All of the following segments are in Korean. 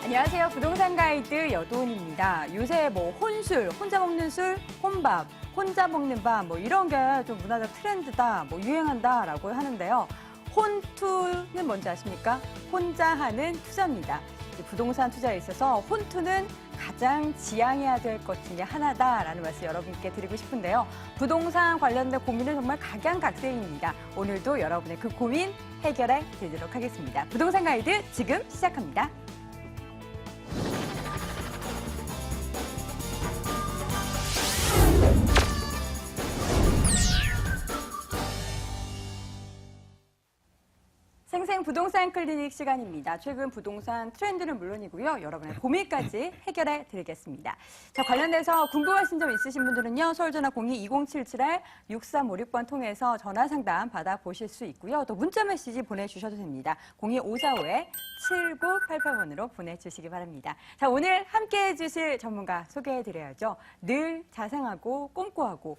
안녕하세요. 부동산 가이드 여도은입니다. 요새 뭐 혼술, 혼자 먹는 술, 혼밥, 혼자 먹는 밥 뭐 이런 게 좀 문화적 트렌드다, 뭐 유행한다라고 하는데요. 혼투는 뭔지 아십니까? 혼자 하는 투자입니다. 부동산 투자에 있어서 혼투는 가장 지양해야 될 것 중에 하나다라는 말씀 여러분께 드리고 싶은데요. 부동산 관련된 고민은 정말 각양각색입니다. 오늘도 여러분의 그 고민 해결해 드리도록 하겠습니다. 부동산 가이드 지금 시작합니다. 생생 부동산 클리닉 시간입니다. 최근 부동산 트렌드는 물론이고요. 여러분의 고민까지 해결해 드리겠습니다. 자, 관련돼서 궁금하신 점 있으신 분들은요. 서울전화 02-2077-6356번 통해서 전화 상담 받아보실 수 있고요. 또 문자 메시지 보내주셔도 됩니다. 02-545-7988번으로 보내주시기 바랍니다. 자, 오늘 함께해 주실 전문가 소개해 드려야죠. 늘 자상하고 꼼꼼하고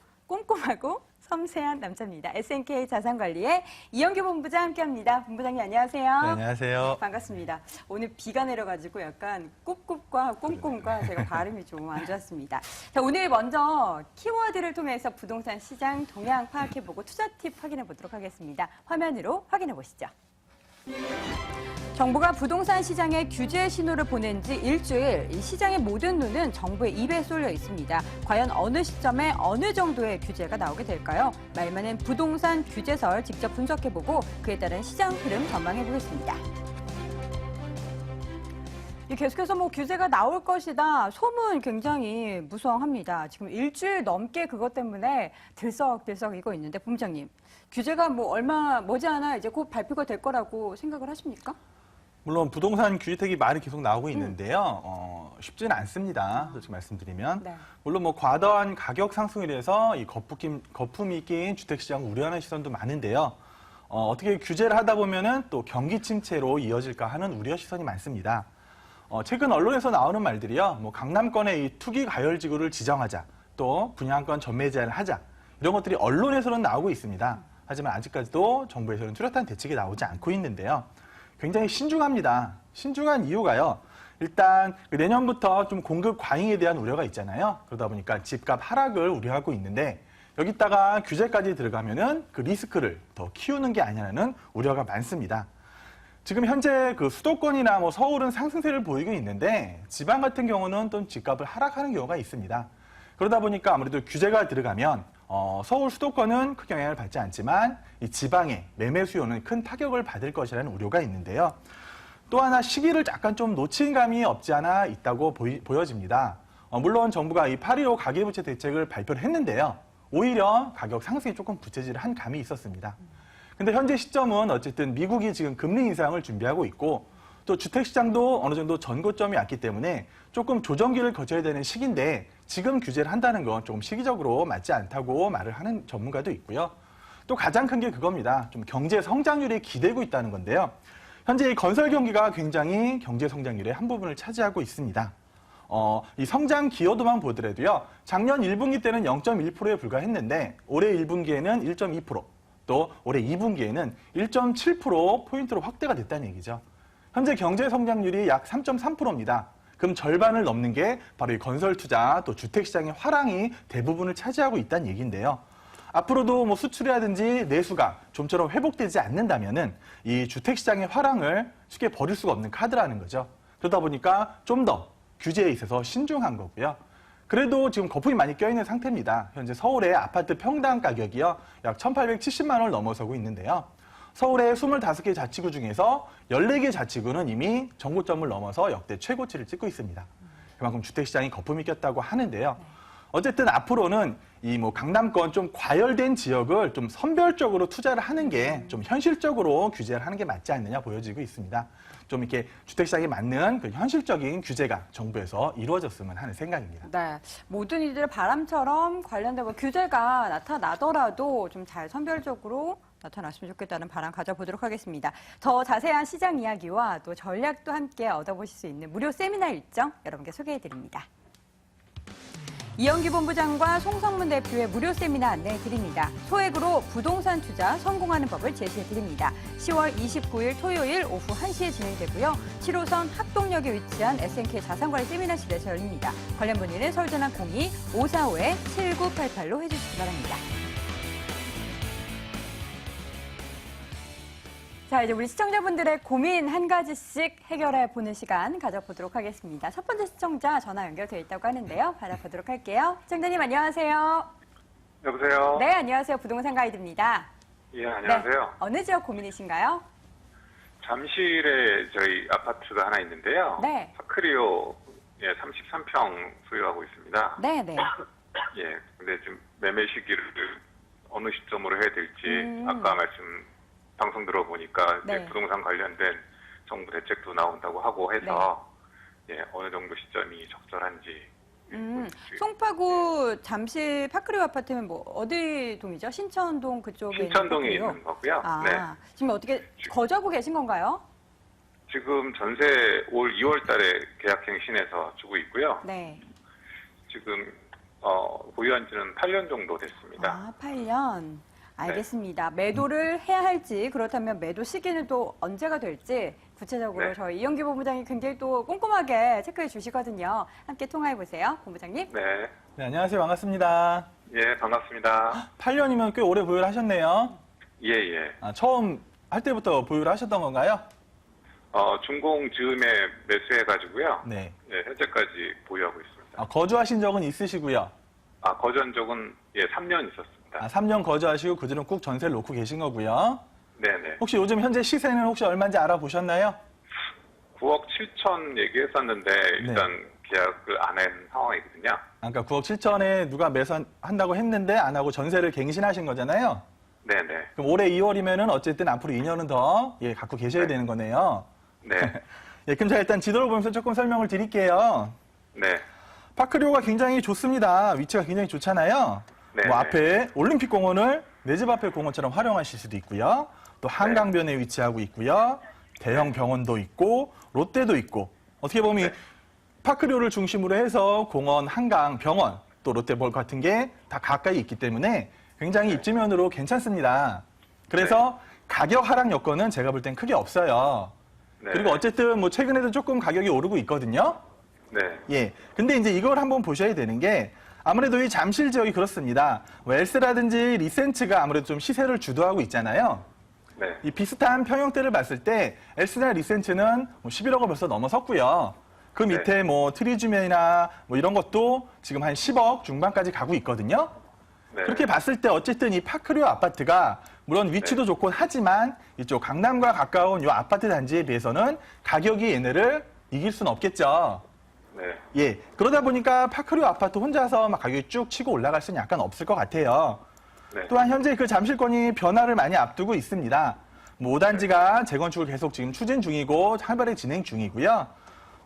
섬세한 남자입니다. SNK 자산관리의 이영규 본부장 함께합니다. 본부장님 안녕하세요. 네, 안녕하세요. 반갑습니다. 오늘 비가 내려가지고 약간 꿉꿉과 꼼꼼과 제가 발음이 좀 안 좋았습니다. 자, 오늘 먼저 키워드를 통해서 부동산 시장 동향 파악해보고 투자 팁 확인해보도록 하겠습니다. 화면으로 확인해 보시죠. 정부가 부동산 시장에 규제 신호를 보낸 지 일주일, 이 시장의 모든 눈은 정부의 입에 쏠려 있습니다. 과연 어느 시점에 어느 정도의 규제가 나오게 될까요? 말 많은 부동산 규제설 직접 분석해보고 그에 따른 시장 흐름 전망해보겠습니다. 계속해서 뭐 규제가 나올 것이다. 소문 굉장히 무성합니다. 지금 일주일 넘게 그것 때문에 들썩들썩 이거 있는데 본부장님, 규제가 뭐 얼마 머지않아 이제 곧 발표가 될 거라고 생각을 하십니까? 물론 부동산 규제책이 말이 계속 나오고 있는데요. 쉽지는 않습니다. 솔직히 말씀드리면. 네. 물론 뭐 과도한 가격 상승에 대해서 이 거품이 낀 주택시장 우려하는 시선도 많은데요. 어떻게 규제를 하다 보면은 또 경기 침체로 이어질까 하는 우려 시선이 많습니다. 최근 언론에서 나오는 말들이요. 뭐 강남권의 이 투기 가열지구를 지정하자, 또 분양권 전매 제한을 하자, 이런 것들이 언론에서는 나오고 있습니다. 하지만 아직까지도 정부에서는 뚜렷한 대책이 나오지 않고 있는데요. 굉장히 신중합니다. 신중한 이유가요. 일단 내년부터 좀 공급 과잉에 대한 우려가 있잖아요. 그러다 보니까 집값 하락을 우려하고 있는데 여기다가 규제까지 들어가면은 그 리스크를 더 키우는 게 아니냐는 우려가 많습니다. 지금 현재 그 수도권이나 뭐 서울은 상승세를 보이고 있는데 지방 같은 경우는 또 집값을 하락하는 경우가 있습니다. 그러다 보니까 아무래도 규제가 들어가면 서울 수도권은 크게 영향을 받지 않지만 이 지방의 매매 수요는 큰 타격을 받을 것이라는 우려가 있는데요. 또 하나 시기를 약간 좀 놓친 감이 없지 않아 있다고 보여집니다. 물론 정부가 이 8.15 가계부채 대책을 발표를 했는데요. 오히려 가격 상승이 조금 부채질을 한 감이 있었습니다. 근데 현재 시점은 어쨌든 미국이 지금 금리 인상을 준비하고 있고 또 주택시장도 어느 정도 전고점이 왔기 때문에 조금 조정기를 거쳐야 되는 시기인데 지금 규제를 한다는 건 조금 시기적으로 맞지 않다고 말을 하는 전문가도 있고요. 또 가장 큰 게 그겁니다. 좀 경제 성장률이 기대고 있다는 건데요. 현재 이 건설 경기가 굉장히 경제 성장률의 한 부분을 차지하고 있습니다. 이 성장 기여도만 보더라도요. 작년 1분기 때는 0.1%에 불과했는데 올해 1분기에는 1.2%, 또 올해 2분기에는 1.7%포인트로 확대가 됐다는 얘기죠. 현재 경제 성장률이 약 3.3%입니다. 그럼 절반을 넘는 게 바로 이 건설 투자 또 주택시장의 화랑이 대부분을 차지하고 있다는 얘기인데요. 앞으로도 뭐 수출이라든지 내수가 좀처럼 회복되지 않는다면은 이 주택시장의 화랑을 쉽게 버릴 수가 없는 카드라는 거죠. 그러다 보니까 좀 더 규제에 있어서 신중한 거고요. 그래도 지금 거품이 많이 껴있는 상태입니다. 현재 서울의 아파트 평당 가격이요. 약 1,870만 원을 넘어서고 있는데요. 서울의 25개 자치구 중에서 14개 자치구는 이미 정고점을 넘어서 역대 최고치를 찍고 있습니다. 그만큼 주택시장이 거품이 꼈다고 하는데요. 어쨌든 앞으로는 이 뭐 강남권 좀 과열된 지역을 좀 선별적으로 투자를 하는 게 좀 현실적으로 규제를 하는 게 맞지 않느냐 보여지고 있습니다. 좀 이렇게 주택시장에 맞는 그 현실적인 규제가 정부에서 이루어졌으면 하는 생각입니다. 네, 모든 이들의 바람처럼 관련된 뭐 규제가 나타나더라도 좀 잘 선별적으로 나타났으면 좋겠다는 바람 가져보도록 하겠습니다. 더 자세한 시장 이야기와 또 전략도 함께 얻어보실 수 있는 무료 세미나 일정 여러분께 소개해드립니다. 이영기 본부장과 송성문 대표의 무료 세미나 안내해 드립니다. 소액으로 부동산 투자 성공하는 법을 제시해 드립니다. 10월 29일 토요일 오후 1시에 진행되고요. 7호선 학동역에 위치한 SNK 자산관리 세미나실에서 열립니다. 관련 문의는 서울전화 02-545-7988로 해주시기 바랍니다. 자, 이제 우리 시청자분들의 고민 한 가지씩 해결해 보는 시간 가져보도록 하겠습니다. 첫 번째 시청자 전화 연결되어 있다고 하는데요. 받아보도록 할게요. 시청자님 안녕하세요. 여보세요? 네, 안녕하세요. 부동산 가이드입니다. 예, 안녕하세요. 네, 어느 지역 고민이신가요? 잠실에 저희 아파트가 하나 있는데요. 네. 파크리오 33평 소유하고 있습니다. 네, 네. 예, 근데 지금 매매 시기를 어느 시점으로 해야 될지 아까 방송 들어보니까 이제 네. 부동산 관련된 정부 대책도 나온다고 하고 해서 예, 어느 정도 시점이 적절한지 송파구 잠실 파크리오 아파트는 뭐 어디 동이죠? 신천동 그쪽에 신천동에 있는 있는 거고요. 아, 네. 지금 어떻게 거주하고 계신 건가요? 지금 전세 올 2월 달에 계약갱신해서 주고 있고요. 네. 지금 보유한 지는 8년 정도 됐습니다. 아, 8년. 알겠습니다. 매도를 해야 할지 그렇다면 매도 시기는 또 언제가 될지 구체적으로 네. 저희 이영기 본부장이 굉장히 또 꼼꼼하게 체크해 주시거든요. 함께 통화해 보세요. 본부장님. 네. 네, 안녕하세요. 반갑습니다. 예, 반갑습니다. 8년이면 꽤 오래 보유를 하셨네요. 예, 예. 처음 할 때부터 보유를 하셨던 건가요? 준공 즈음에 매수해가지고요. 네. 예, 현재까지 보유하고 있습니다. 거주하신 적은 있으시고요. 거주한 적은 3년 있었습니다. 3년 거주하시고 그들은 꾹 전세를 놓고 계신 거고요. 네네. 혹시 요즘 현재 시세는 혹시 얼마인지 알아보셨나요? 9억 7천 얘기했었는데 일단 계약을 안 한 상황이거든요. 그러니까 9억 7천에 누가 매수한다고 했는데 안 하고 전세를 갱신하신 거잖아요. 네네. 그럼 올해 2월이면은 어쨌든 앞으로 2년은 더 갖고 계셔야 네. 되는 거네요. 네. 예, 그럼 제가 일단 지도를 보면서 조금 설명을 드릴게요. 네. 파크리오가 굉장히 좋습니다. 위치가 굉장히 좋잖아요. 네. 뭐 앞에 올림픽 공원을 내 집 앞에 공원처럼 활용하실 수도 있고요. 또 한강변에 위치하고 있고요. 대형 병원도 있고 롯데도 있고 어떻게 보면 네. 파크리오를 중심으로 해서 공원, 한강, 병원 또 롯데몰 같은 게 다 가까이 있기 때문에 굉장히 입지면으로 괜찮습니다. 그래서 가격 하락 여건은 제가 볼 땐 크게 없어요. 네. 그리고 어쨌든 뭐 최근에도 조금 가격이 오르고 있거든요. 네. 예. 근데 이제 이걸 한번 보셔야 되는 게 아무래도 이 잠실 지역이 그렇습니다. 뭐 엘스라든지 리센츠가 아무래도 좀 시세를 주도하고 있잖아요. 네. 이 비슷한 평형대를 봤을 때 엘스나 리센츠는 뭐 11억을 벌써 넘어섰고요. 그 밑에 뭐 트리주면이나 뭐 이런 것도 지금 한 10억 중반까지 가고 있거든요. 네. 그렇게 봤을 때 어쨌든 이 파크리오 아파트가 물론 위치도 좋곤 하지만 이쪽 강남과 가까운 이 아파트 단지에 비해서는 가격이 얘네를 이길 수는 없겠죠. 네. 예. 그러다 보니까 파크리오 아파트 혼자서 막 가격이 쭉 치고 올라갈 수는 약간 없을 것 같아요. 네. 또한 현재 그 잠실권이 변화를 많이 앞두고 있습니다. 뭐 5단지가 재건축을 계속 지금 추진 중이고 활발히 진행 중이고요.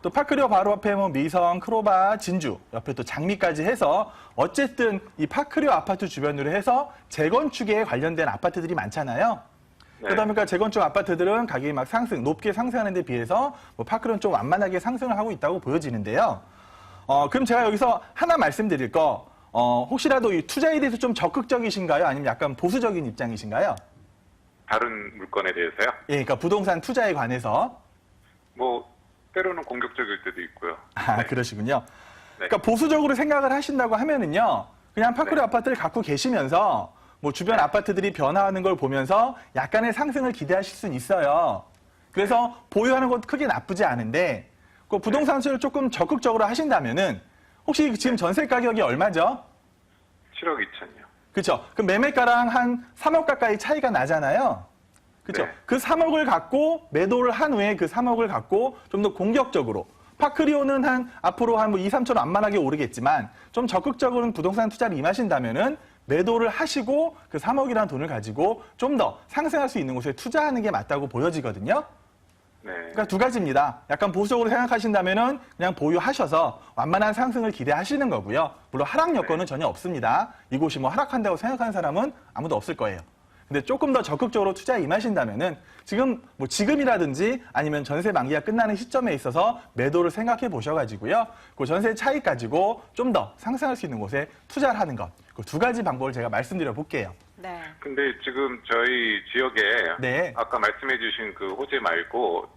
또 파크리오 바로 앞에 뭐 미성, 크로바, 진주, 옆에 또 장미까지 해서 어쨌든 이 파크리오 아파트 주변으로 해서 재건축에 관련된 아파트들이 많잖아요. 네. 그러다 보니까 재건축 아파트들은 가격이 막 높게 상승하는 데 비해서 뭐 파크리오는 좀 완만하게 상승을 하고 있다고 보여지는데요. 그럼 제가 여기서 하나 말씀드릴 거, 혹시라도 이 투자에 대해서 좀 적극적이신가요? 아니면 약간 보수적인 입장이신가요? 다른 물건에 대해서요? 예, 그러니까 부동산 투자에 관해서. 뭐 때로는 공격적일 때도 있고요. 아, 그러시군요. 네. 그러니까 보수적으로 생각을 하신다고 하면은요, 그냥 파크리오 아파트를 갖고 계시면서 뭐 주변 아파트들이 변화하는 걸 보면서 약간의 상승을 기대하실 수는 있어요. 그래서 보유하는 것도 크게 나쁘지 않은데, 그 부동산 수요를 조금 적극적으로 하신다면은, 혹시 지금 전세 가격이 얼마죠? 7억 2천이요. 그렇죠. 그 매매가랑 한 3억 가까이 차이가 나잖아요. 그렇죠. 네. 그 3억을 갖고 매도를 한 후에 그 3억을 갖고 좀 더 공격적으로 파크리오는 앞으로 한 뭐 2, 3천 완만하게 오르겠지만 좀 적극적으로 부동산 투자를 임하신다면은 매도를 하시고 그 3억이라는 돈을 가지고 좀 더 상승할 수 있는 곳에 투자하는 게 맞다고 보여지거든요. 네. 그러니까 두 가지입니다. 약간 보수적으로 생각하신다면은 그냥 보유하셔서 완만한 상승을 기대하시는 거고요. 물론 하락 여건은 전혀 없습니다. 이곳이 뭐 하락한다고 생각하는 사람은 아무도 없을 거예요. 근데 조금 더 적극적으로 투자에 임하신다면은 지금이라든지 아니면 전세 만기가 끝나는 시점에 있어서 매도를 생각해 보셔가지고요. 그 전세 차익 가지고 좀 더 상승할 수 있는 곳에 투자를 하는 것. 그 두 가지 방법을 제가 말씀드려 볼게요. 네. 근데 지금 저희 지역에 네. 아까 말씀해주신 그 호재 말고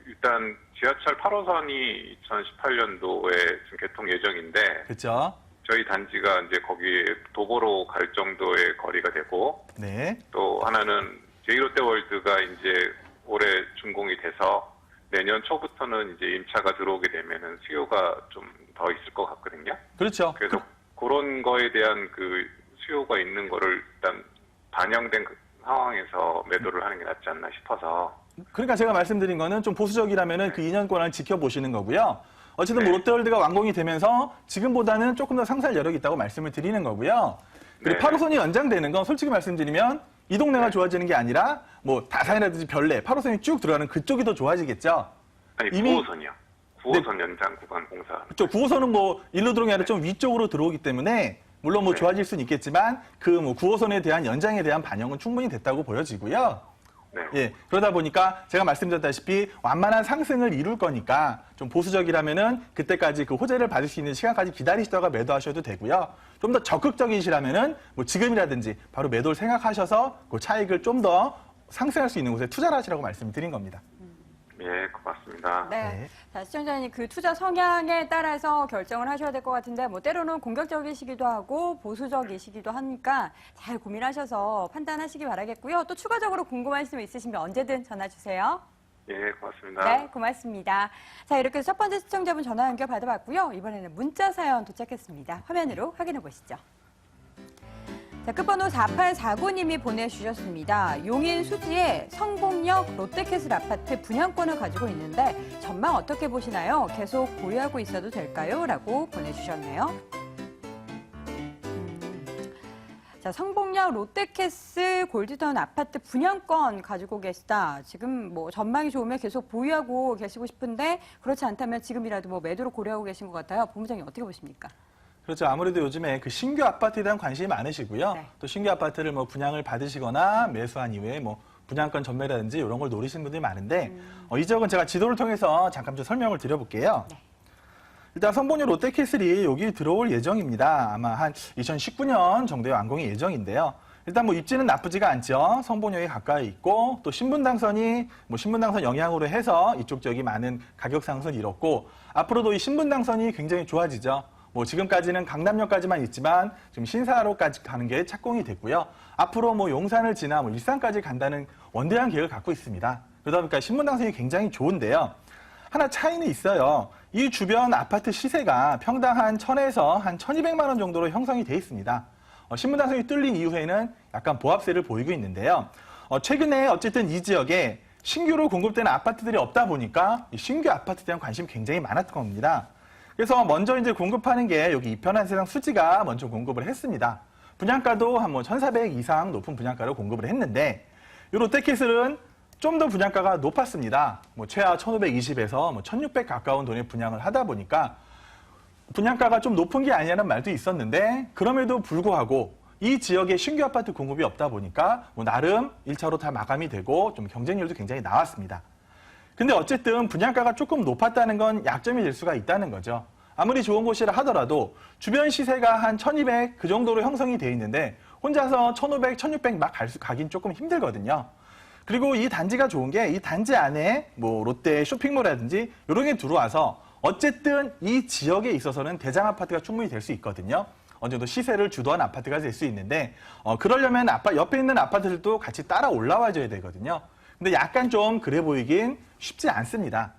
일단 지하철 8호선이 2018년도에 지금 개통 예정인데 그렇죠? 저희 단지가 이제 거기 도보로 갈 정도의 거리가 되고 네. 또 하나는 제2롯데월드가 이제 올해 준공이 돼서 내년 초부터는 이제 임차가 들어오게 되면은 수요가 좀 더 있을 것 같거든요. 그렇죠. 그래서 그런 거에 대한 그 수요가 있는 거를 일단 반영된 그 상황에서 매도를 하는 게 낫지 않나 싶어서. 그러니까 제가 말씀드린 거는 좀 보수적이라면은 그 2년권을 지켜보시는 거고요. 어쨌든 네. 뭐 롯데월드가 완공이 되면서 지금보다는 조금 더 상승할 여력이 있다고 말씀을 드리는 거고요. 그리고 네. 8호선이 연장되는 건 솔직히 말씀드리면 이 동네가 네. 좋아지는 게 아니라 뭐 다산이라든지 별내 8호선이 쭉 들어가는 그쪽이 더 좋아지겠죠. 아니, 이미- 9호선이요. 9호선 연장 구간 공사. 그쪽 9호선은 뭐 일로 들어오는 게 아니라 좀 위쪽으로 들어오기 때문에 물론 뭐 네. 좋아질 수는 있겠지만 그 뭐 9호선에 대한 연장에 대한 반영은 충분히 됐다고 보여지고요. 네. 예, 그러다 보니까 제가 말씀드렸다시피 완만한 상승을 이룰 거니까 좀 보수적이라면은 그때까지 그 호재를 받을 수 있는 시간까지 기다리시다가 매도하셔도 되고요. 좀 더 적극적이시라면은 뭐 지금이라든지 바로 매도를 생각하셔서 그 차익을 좀 더 상승할 수 있는 곳에 투자를 하시라고 말씀드린 겁니다. 예, 고맙습니다. 네. 네. 자, 시청자님 그 투자 성향에 따라서 결정을 하셔야 될 것 같은데 뭐 때로는 공격적이시기도 하고 보수적이시기도 하니까 잘 고민하셔서 판단하시기 바라겠고요. 또 추가적으로 궁금한 말씀 있으시면 언제든 전화 주세요. 예, 고맙습니다. 네, 고맙습니다. 자, 이렇게 해서 첫 번째 시청자분 전화 연결 받아봤고요. 이번에는 문자 사연 도착했습니다. 화면으로 확인해 보시죠. 자, 끝번호 4849님이 보내주셨습니다. 용인 수지에 성봉역 롯데캐슬 아파트 분양권을 가지고 있는데 전망 어떻게 보시나요? 계속 보유하고 있어도 될까요? 라고 보내주셨네요. 자, 성봉역 롯데캐슬 골드타운 아파트 분양권 가지고 계시다. 지금 뭐 전망이 좋으면 계속 보유하고 계시고 싶은데 그렇지 않다면 지금이라도 뭐 매도를 고려하고 계신 것 같아요. 본부장님 어떻게 보십니까? 그렇죠. 아무래도 요즘에 그 신규 아파트에 대한 관심이 많으시고요. 네. 또 신규 아파트를 뭐 분양을 받으시거나 매수한 이후에 뭐 분양권 전매라든지 이런 걸 노리시는 분들이 많은데 이 지역은 제가 지도를 통해서 잠깐 좀 설명을 드려볼게요. 네. 일단 성봉역 롯데캐슬이 여기 들어올 예정입니다. 아마 한 2019년 정도에 완공이 예정인데요. 일단 뭐 입지는 나쁘지가 않죠. 성봉역에 가까이 있고 또 신분당선이 뭐 신분당선 영향으로 해서 이쪽 지역이 많은 가격 상승을 이뤘고 앞으로도 이 신분당선이 굉장히 좋아지죠. 뭐 지금까지는 강남역까지만 있지만 지금 신사로까지 가는 게 착공이 됐고요. 앞으로 뭐 용산을 지나 뭐 일산까지 간다는 원대한 계획을 갖고 있습니다. 그러다 보니까 신분당선이 굉장히 좋은데요. 하나 차이는 있어요. 이 주변 아파트 시세가 평당 한 1,000에서 한 1,200만 원 정도로 형성이 돼 있습니다. 신분당선이 뚫린 이후에는 약간 보합세를 보이고 있는데요. 최근에 어쨌든 이 지역에 신규로 공급되는 아파트들이 없다 보니까 이 신규 아파트에 대한 관심이 굉장히 많았던 겁니다. 그래서 먼저 이제 공급하는 게 여기 이편한 세상 수지가 먼저 공급을 했습니다. 분양가도 한 뭐 1,400 이상 높은 분양가를 공급을 했는데 이 롯데캐슬은 좀 더 분양가가 높았습니다. 뭐 최하 1,520에서 뭐 1,600 가까운 돈의 분양을 하다 보니까 분양가가 좀 높은 게 아니냐는 말도 있었는데 그럼에도 불구하고 이 지역에 신규 아파트 공급이 없다 보니까 뭐 나름 1차로 다 마감이 되고 좀 경쟁률도 굉장히 나왔습니다. 근데 어쨌든 분양가가 조금 높았다는 건 약점이 될 수가 있다는 거죠. 아무리 좋은 곳이라 하더라도 주변 시세가 한 1,200 그 정도로 형성이 돼 있는데 혼자서 1,500, 1,600 막 가긴 조금 힘들거든요. 그리고 이 단지가 좋은 게 이 단지 안에 뭐 롯데 쇼핑몰이라든지 이런 게 들어와서 어쨌든 이 지역에 있어서는 대장 아파트가 충분히 될 수 있거든요. 어느 정도 시세를 주도한 아파트가 될 수 있는데 그러려면 옆에 있는 아파트들도 같이 따라 올라와줘야 되거든요. 근데 약간 좀 그래 보이긴 쉽지 않습니다.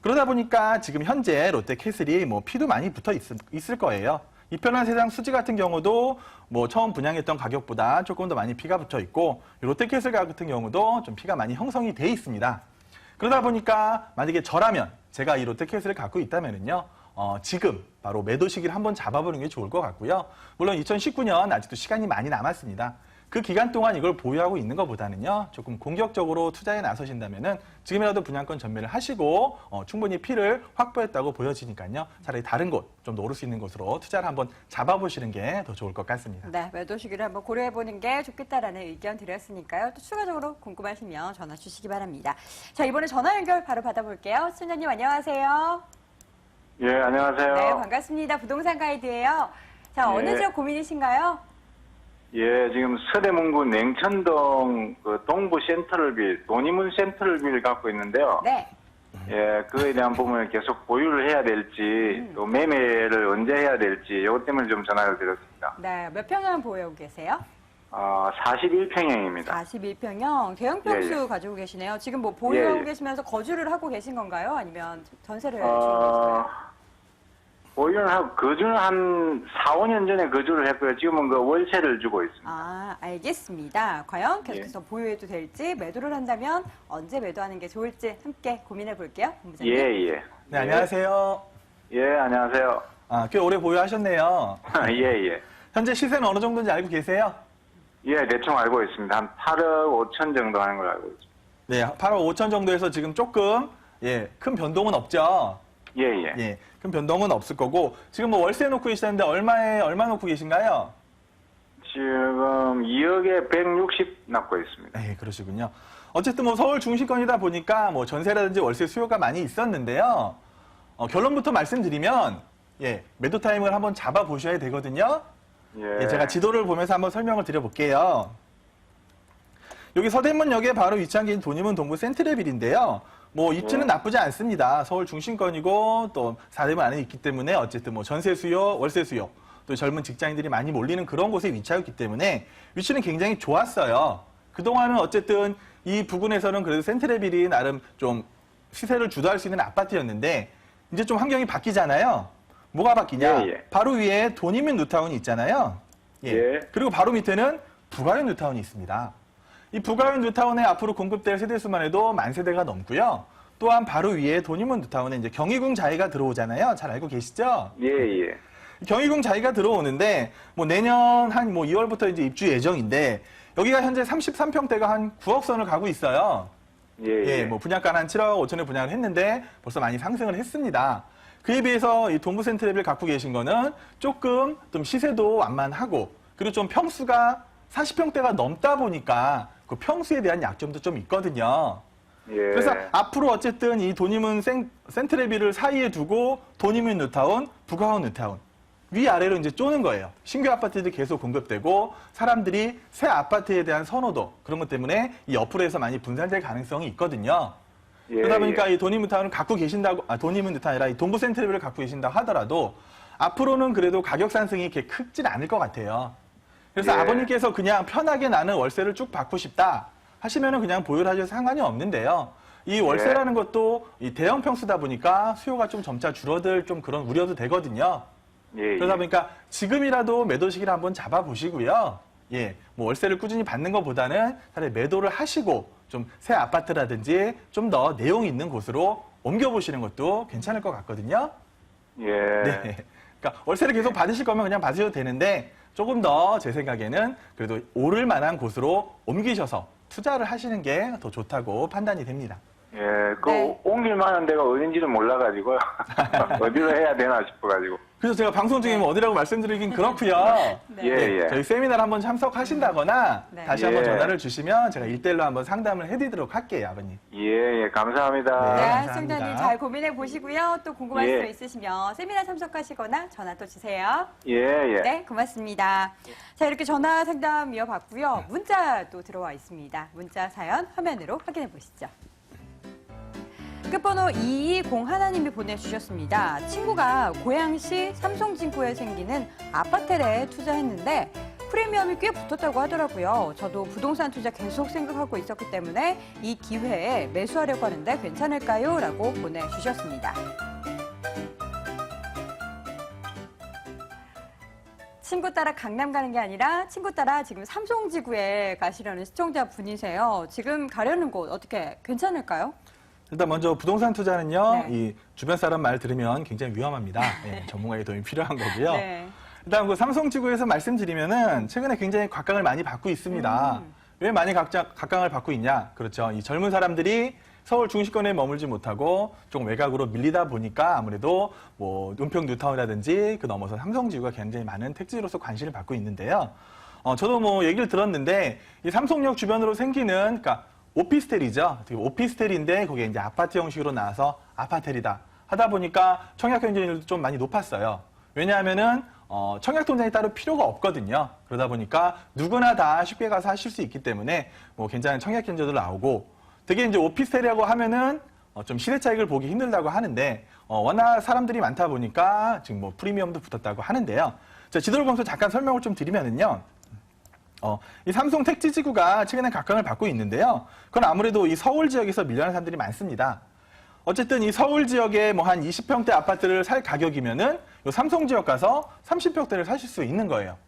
그러다 보니까 지금 현재 롯데캐슬이 뭐 피도 많이 붙어 있을 거예요. 이편한 세상 수지 같은 경우도 뭐 처음 분양했던 가격보다 조금 더 많이 피가 붙어 있고 롯데캐슬 가격 같은 경우도 좀 피가 많이 형성이 돼 있습니다. 그러다 보니까 만약에 저라면 제가 이 롯데캐슬을 갖고 있다면은요. 지금 바로 매도 시기를 한번 잡아보는 게 좋을 것 같고요. 물론 2019년 아직도 시간이 많이 남았습니다. 그 기간 동안 이걸 보유하고 있는 것보다는요, 조금 공격적으로 투자에 나서신다면은 지금이라도 분양권 전매를 하시고 충분히 피를 확보했다고 보여지니까요, 차라리 다른 곳, 좀 더 오를 수 있는 곳으로 투자를 한번 잡아보시는 게 더 좋을 것 같습니다. 네, 매도 시기를 한번 고려해보는 게 좋겠다라는 의견 드렸으니까요. 또 추가적으로 궁금하시면 전화 주시기 바랍니다. 자, 이번에 전화 연결 바로 받아볼게요. 시청자님 안녕하세요. 예, 안녕하세요. 네, 반갑습니다. 부동산 가이드예요. 자, 어느 예. 지역 고민이신가요? 예, 지금 서대문구 냉천동 그 동부 센트럴빌, 돈이문 센트럴빌 갖고 있는데요. 네. 예, 그거에 대한 부분을 계속 보유를 해야 될지, 또 매매를 언제 해야 될지, 이것 때문에 좀 전화를 드렸습니다. 네, 몇 평을 보유하고 계세요? 41평형입니다. 41평형 대형 평수 예, 예. 가지고 계시네요. 지금 뭐 보유하고 예, 예. 계시면서 거주를 하고 계신 건가요? 아니면 전세를 주고 계신가요? 보유를 하고, 거주는 한 4, 5년 전에 거주를 했고요. 지금은 그 월세를 주고 있습니다. 아, 알겠습니다. 과연 계속해서 보유해도 될지, 매도를 한다면 언제 매도하는 게 좋을지 함께 고민해 볼게요. 본부장님. 예, 예. 네, 안녕하세요. 예, 안녕하세요. 꽤 오래 보유하셨네요. 예, 예. 현재 시세는 어느 정도인지 알고 계세요? 예, 대충 알고 있습니다. 한 8억 5천 정도 하는 걸 알고 있습니다. 네, 8억 5천 정도에서 지금 조금 큰 변동은 없죠. 예, 예. 예, 큰 변동은 없을 거고 지금 뭐 월세 놓고 계시는데 얼마 놓고 계신가요? 지금 2억에 160 낳고 있습니다. 네, 그러시군요. 어쨌든 뭐 서울 중심권이다 보니까 뭐 전세라든지 월세 수요가 많이 있었는데요. 결론부터 말씀드리면 매도 타임을 한번 잡아 보셔야 되거든요. 예. 제가 지도를 보면서 한번 설명을 드려볼게요. 여기 서대문역에 바로 위치한 게 돈이문 동부 센트럴빌인데요. 뭐 입지는 나쁘지 않습니다. 서울 중심권이고 또 사대문 안에 있기 때문에 어쨌든 뭐 전세 수요, 월세 수요, 또 젊은 직장인들이 많이 몰리는 그런 곳에 위치하고 있기 때문에 위치는 굉장히 좋았어요. 그동안은 어쨌든 이 부근에서는 그래도 센트럴빌이 나름 좀 시세를 주도할 수 있는 아파트였는데 이제 좀 환경이 바뀌잖아요. 뭐가 바뀌냐? 예, 예. 바로 위에 돈이문 뉴타운이 있잖아요. 예. 그리고 바로 밑에는 부가현 뉴타운이 있습니다. 이 부가현 뉴타운에 앞으로 공급될 세대수만 해도 10,000세대가 넘고요. 또한 바로 위에 돈이문 뉴타운에 이제 경희궁 자이가 들어오잖아요. 잘 알고 계시죠? 예, 예. 경희궁 자이가 들어오는데 뭐 내년 한 2월부터 이제 입주 예정인데 여기가 현재 33평대가 한 9억 선을 가고 있어요. 예, 뭐 분양가는 한 7억 5천에 분양을 했는데 벌써 많이 상승을 했습니다. 그에 비해서 이 동부 센트럴빌 갖고 계신 거는 조금 좀 시세도 완만하고 그리고 좀 평수가 40평대가 넘다 보니까 그 평수에 대한 약점도 좀 있거든요. 예. 그래서 앞으로 어쨌든 이 돈이문 센트럴빌을 사이에 두고 돈이문 뉴타운, 부가현 뉴타운 위아래로 이제 쪼는 거예요. 신규 아파트들이 계속 공급되고 사람들이 새 아파트에 대한 선호도 그런 것 때문에 이 옆으로 많이 분산될 가능성이 있거든요. 예, 그러다 보니까 예. 이 돈이문 뉴타운을 갖고 계신다고, 돈이문 뉴타운 아니라 이 동부 센트럴빌을 갖고 계신다고 하더라도 앞으로는 그래도 가격 상승이 그렇게 크진 않을 것 같아요. 그래서 예. 아버님께서 그냥 편하게 나는 월세를 쭉 받고 싶다 하시면은 그냥 보유를 하셔도 상관이 없는데요. 이 월세라는 것도 이 대형 평수다 보니까 수요가 좀 점차 줄어들 좀 그런 우려도 되거든요. 예, 그러다 예. 보니까 지금이라도 매도 시기를 한번 잡아보시고요. 뭐 월세를 꾸준히 받는 것보다는 차라리 매도를 하시고 좀 새 아파트라든지 좀 더 내용 있는 곳으로 옮겨보시는 것도 괜찮을 것 같거든요. 예. 네. 그러니까 월세를 계속 받으실 거면 그냥 받으셔도 되는데 조금 더 제 생각에는 그래도 오를 만한 곳으로 옮기셔서 투자를 하시는 게 더 좋다고 판단이 됩니다. 예, 그 네. 옮길 만한 데가 어딘지는 몰라가지고 어디로 해야 되나 싶어가지고. 그래서 제가 방송 중에 뭐 어디라고 말씀드리긴 그렇고요. 네. 예, 예. 저희 세미나를 한번 참석하신다거나 네. 다시 한번 예. 전화를 주시면 제가 1대1로 한번 상담을 해드리도록 할게요, 아버님. 예, 예, 감사합니다. 네, 감사합니다. 시청자님 잘 고민해 보시고요. 또 궁금한 예. 점 있으시면 세미나 참석하시거나 전화 또 주세요. 예, 예. 네, 고맙습니다. 자, 이렇게 전화 상담 이어봤고요. 문자도 들어와 있습니다. 문자 사연 화면으로 확인해 보시죠. 끝번호 220 보내주셨습니다. 친구가 고양시 삼성진구에 생기는 아파트에 투자했는데 프리미엄이 꽤 붙었다고 하더라고요. 저도 부동산 투자 계속 생각하고 있었기 때문에 이 기회에 매수하려고 하는데 괜찮을까요? 라고 보내주셨습니다. 친구 따라 강남 가는 게 아니라 친구 따라 지금 삼성지구에 가시려는 시청자분이세요. 지금 가려는 곳 어떻게 괜찮을까요? 일단 먼저 부동산 투자는요, 네. 이 주변 사람 말 들으면 굉장히 위험합니다. 전문가의 도움이 필요한 거고요. 네. 일단 그 삼성지구에서 말씀드리면은 최근에 굉장히 각광을 많이 받고 있습니다. 왜 많이 각광을 받고 있냐? 그렇죠. 이 젊은 사람들이 서울 중심권에 머물지 못하고 좀 외곽으로 밀리다 보니까 아무래도 뭐 은평 뉴타운이라든지 그 넘어서 삼성지구가 굉장히 많은 택지로서 관심을 받고 있는데요. 저도 뭐 얘기를 들었는데 이 삼성역 주변으로 생기는 그러니까 오피스텔이죠. 오피스텔인데 거기에 이제 아파트 형식으로 나와서 아파텔이다 하다 보니까 청약 경쟁률도 좀 많이 높았어요. 왜냐하면은 청약 통장이 따로 필요가 없거든요. 그러다 보니까 누구나 다 쉽게 가서 하실 수 있기 때문에 뭐 굉장히 청약 경쟁도 나오고 되게 이제 오피스텔이라고 하면은 좀 시대 차익을 보기 힘들다고 하는데 워낙 사람들이 많다 보니까 지금 뭐 프리미엄도 붙었다고 하는데요. 자, 지도를 보면서 잠깐 설명을 좀 드리면은요. 이 삼성 택지지구가 최근에 각광을 받고 있는데요. 그건 아무래도 이 서울 지역에서 밀려난 사람들이 많습니다. 어쨌든 이 서울 지역에 뭐 한 20평대 아파트를 살 가격이면은 요 삼성 지역 가서 30평대를 사실 수 있는 거예요.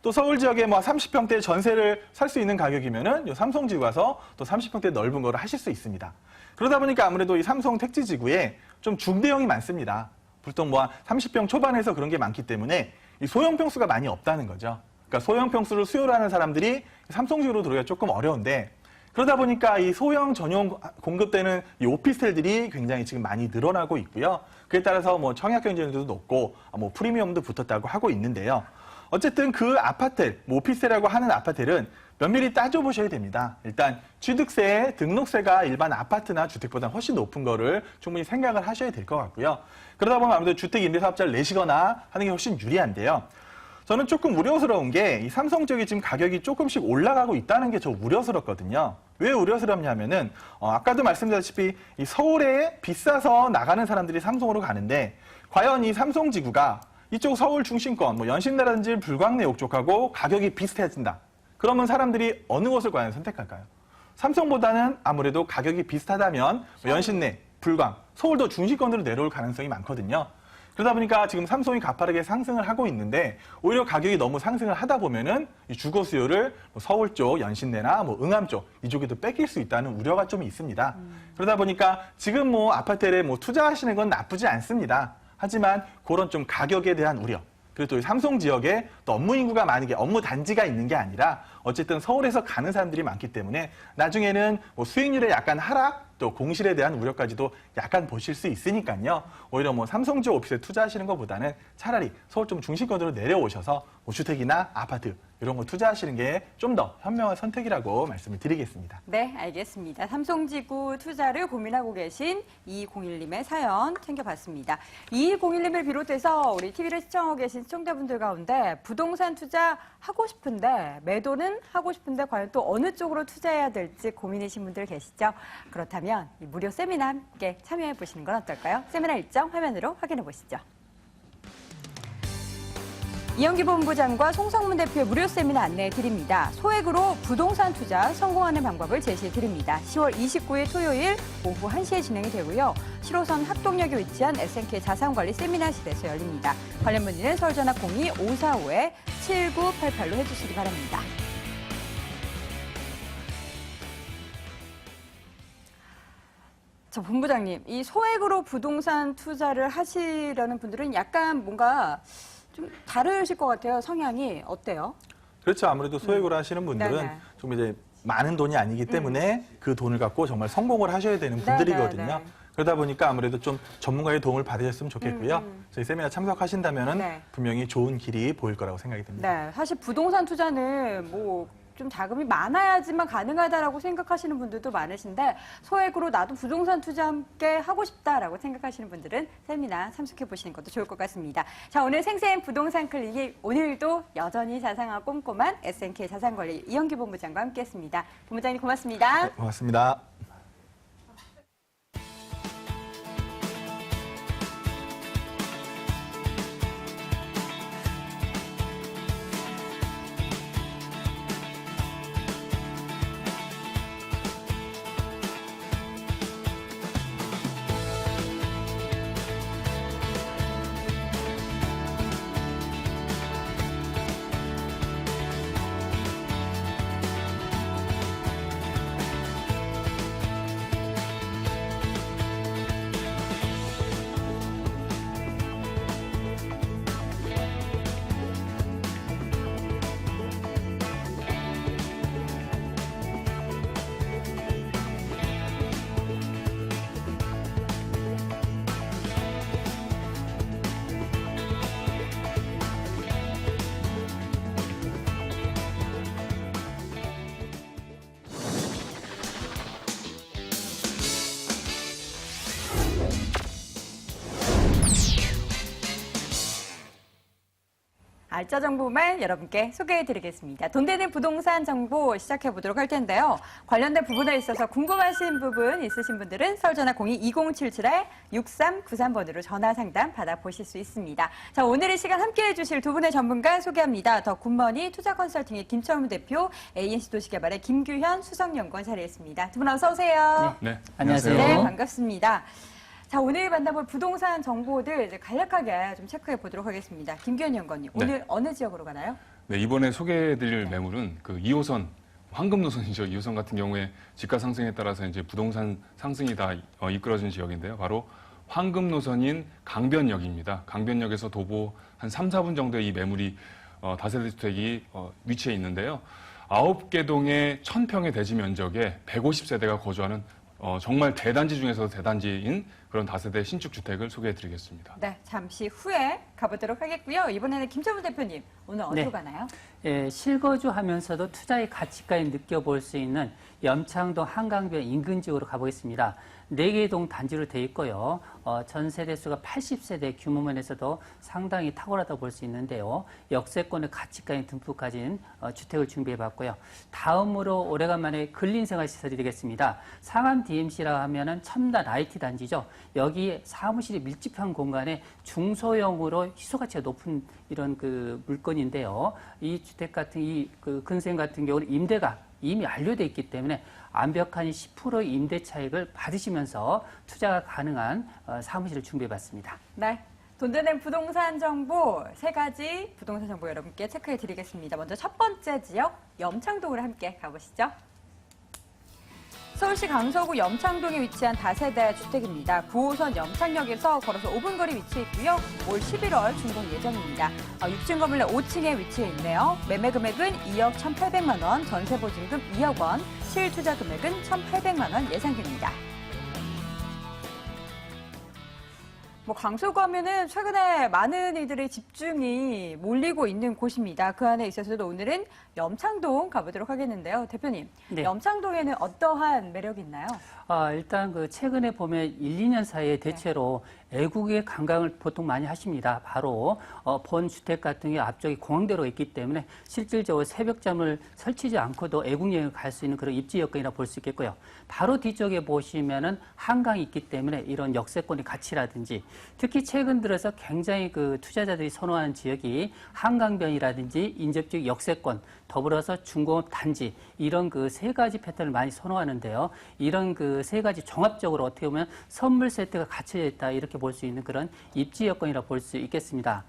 또 서울 지역에 뭐 30평대 전세를 살 수 있는 가격이면은 요 삼성 지구 가서 또 30평대 넓은 거를 하실 수 있습니다. 그러다 보니까 아무래도 이 삼성 택지지구에 좀 중대형이 많습니다. 보통 뭐 30평 초반에서 그런 게 많기 때문에 이 소형 평수가 많이 없다는 거죠. 그러니까 소형 평수를 수요를 하는 사람들이 삼성지구로 들어오기가 조금 어려운데 그러다 보니까 이 소형 전용 공급되는 이 오피스텔들이 굉장히 지금 많이 늘어나고 있고요. 그에 따라서 뭐 청약 경쟁률도 높고 뭐 프리미엄도 붙었다고 하고 있는데요. 어쨌든 그 아파텔, 뭐 오피스텔이라고 하는 아파텔은 면밀히 따져보셔야 됩니다. 일단 취득세, 등록세가 일반 아파트나 주택보다 훨씬 높은 거를 충분히 생각을 하셔야 될 것 같고요. 그러다 보면 아무래도 주택임대사업자를 내시거나 하는 게 훨씬 유리한데요. 저는 조금 우려스러운 게 이 삼성 지역이 지금 가격이 조금씩 올라가고 있다는 게 저 우려스럽거든요. 왜 우려스럽냐면은 아까도 말씀드렸다시피 이 서울에 비싸서 나가는 사람들이 삼성으로 가는데 과연 이 삼성지구가 이쪽 서울 중심권, 뭐 연신내라든지 불광내역 쪽하고 가격이 비슷해진다. 그러면 사람들이 어느 곳을 과연 선택할까요? 삼성보다는 아무래도 가격이 비슷하다면 뭐 연신내, 불광, 서울도 중심권으로 내려올 가능성이 많거든요. 그러다 보니까 지금 삼성이 가파르게 상승을 하고 있는데 오히려 가격이 너무 상승을 하다 보면은 이 주거 수요를 뭐 서울 쪽, 연신내나 뭐 응암 쪽 이쪽에도 뺏길 수 있다는 우려가 좀 있습니다. 그러다 보니까 지금 뭐 아파트에 뭐 투자하시는 건 나쁘지 않습니다. 하지만 그런 좀 가격에 대한 우려. 그리고 또 삼성 지역에 또 업무 인구가 많은 게 업무 단지가 있는 게 아니라 어쨌든 서울에서 가는 사람들이 많기 때문에 나중에는 뭐 수익률의 약간 하락 또 공실에 대한 우려까지도 약간 보실 수 있으니까요. 오히려 뭐 삼성 지역 오피스에 투자하시는 것보다는 차라리 서울 좀 중심권으로 내려오셔서 뭐 주택이나 아파트 이런 거 투자하시는 게 좀 더 현명한 선택이라고 말씀을 드리겠습니다. 네, 알겠습니다. 삼성지구 투자를 고민하고 계신 2201님의 사연 챙겨봤습니다. 2201님을 비롯해서 우리 TV를 시청하고 계신 시청자분들 가운데 부동산 투자 하고 싶은데 매도는 하고 싶은데 과연 또 어느 쪽으로 투자해야 될지 고민이신 분들 계시죠? 그렇다면 이 무료 세미나 함께 참여해 보시는 건 어떨까요? 세미나 일정 화면으로 확인해 보시죠. 이영기 본부장과 송성문 대표의 무료 세미나 안내해 드립니다. 소액으로 부동산 투자 성공하는 방법을 제시해 드립니다. 10월 29일 토요일 오후 1시에 진행이 되고요. 7호선 학동역에 위치한 SNK 자산관리 세미나실에서 열립니다. 관련 문의는 서울전화 02-545-7988로 해주시기 바랍니다. 자, 본부장님, 이 소액으로 부동산 투자를 하시려는 분들은 약간 뭔가 좀 다르실 것 같아요. 성향이 어때요? 그렇죠. 아무래도 소액으로 하시는 분들은 네네. 좀 이제 많은 돈이 아니기 때문에 그 돈을 갖고 정말 성공을 하셔야 되는 분들이거든요. 네네네. 그러다 보니까 아무래도 좀 전문가의 도움을 받으셨으면 좋겠고요. 저희 세미나 참석하신다면은 네. 분명히 좋은 길이 보일 거라고 생각이 듭니다. 네, 사실 부동산 투자는 뭐 좀 자금이 많아야지만 가능하다라고 생각하시는 분들도 많으신데 소액으로 나도 부동산 투자 함께 하고 싶다라고 생각하시는 분들은 세미나 참석해 보시는 것도 좋을 것 같습니다. 자, 오늘 생생 부동산 클리닉 오늘도 여전히 자상하고 꼼꼼한 SNK 자산관리 이영기 본부장과 함께했습니다. 본부장님 고맙습니다. 네, 고맙습니다. 알짜 정보만 여러분께 소개해드리겠습니다. 돈 되는 부동산 정보 시작해보도록 할 텐데요. 관련된 부분에 있어서 궁금하신 부분 있으신 분들은 서울전화 02-2077-6393번으로 전화 상담 받아보실 수 있습니다. 자, 오늘 이 시간 함께해 주실 두 분의 전문가 소개합니다. 더 굿머니 투자컨설팅의 김철문 대표, ANC 도시개발의 김규현 수석연구원 자리했습니다. 두 분 어서 오세요. 네, 안녕하세요. 네, 반갑습니다. 자, 오늘 만나볼 부동산 정보들 이제 간략하게 좀 체크해 보도록 하겠습니다. 김규현 연구원님, 네. 오늘 어느 지역으로 가나요? 네, 이번에 소개해드릴 매물은 그 2호선, 황금 노선이죠. 2호선 같은 경우에 집가 상승에 따라서 이제 부동산 상승이 다 이끌어진 지역인데요. 바로 황금 노선인 강변역입니다. 강변역에서 도보 한 3, 4분 정도의 이 매물이 다세대 주택이 위치해 있는데요. 9개 동의 1000평의 대지 면적에 150세대가 거주하는 정말 대단지 중에서도 대단지인 그런 다세대 신축 주택을 소개해드리겠습니다. 네, 잠시 후에 가보도록 하겠고요. 이번에는 김철문 대표님, 오늘 어디로 네. 가나요? 예, 실거주하면서도 투자의 가치까지 느껴볼 수 있는 염창동 한강변 인근 지역으로 가보겠습니다. 4개의 동 단지로 되어 있고요. 전세대 수가 80세대 규모 면에서도 상당히 탁월하다고 볼 수 있는데요. 역세권의 가치까지 듬뿍 가진 주택을 준비해봤고요. 다음으로 오래간만에 근린생활시설이 되겠습니다. 상암 DMC라 하면은 첨단 IT 단지죠. 여기 사무실이 밀집한 공간에 중소형으로 희소가치가 높은 이런 그 물건인데요. 이 주택 같은 그 근생 같은 경우는 임대가 이미 완료돼 있기 때문에 완벽한 10%의 임대 차익을 받으시면서 투자가 가능한 사무실을 준비해봤습니다. 네. 돈 되는 부동산 정보 3가지 부동산 정보 여러분께 체크해 드리겠습니다. 먼저 첫 번째 지역 염창동으로 함께 가보시죠. 서울시 강서구 염창동에 위치한 다세대 주택입니다. 9호선 염창역에서 걸어서 5분 거리 위치해 있고요. 올 11월 준공 예정입니다. 6층 건물 내 5층에 위치해 있네요. 매매 금액은 2억 1,800만 원, 전세 보증금 2억 원, 실투자 금액은 1,800만 원 예상됩니다. 뭐 강서구 하면은 최근에 많은 이들의 집중이 몰리고 있는 곳입니다. 그 안에 있어서도 오늘은 염창동 가보도록 하겠는데요. 대표님, 네. 염창동에는 어떠한 매력이 있나요? 일단 그 최근에 보면 1, 2년 사이에 대체로 애국의 관광을 보통 많이 하십니다. 바로 본 주택 같은 게 앞쪽에 공항대로가 있기 때문에 실질적으로 새벽잠을 설치지 않고도 애국여행을 갈 수 있는 그런 입지 여건이라 볼 수 있겠고요. 바로 뒤쪽에 보시면은 한강이 있기 때문에 이런 역세권의 가치라든지 특히 최근 들어서 굉장히 그 투자자들이 선호하는 지역이 한강변이라든지 인접지역 역세권 더불어서 중공업 단지 이런 그 3가지 패턴을 많이 선호하는데요. 이런 그 3가지 종합적으로 어떻게 보면 선물 세트가 갖춰져 있다 이렇게 볼 수 있는 그런 입지 여건이라 볼 수 있겠습니다.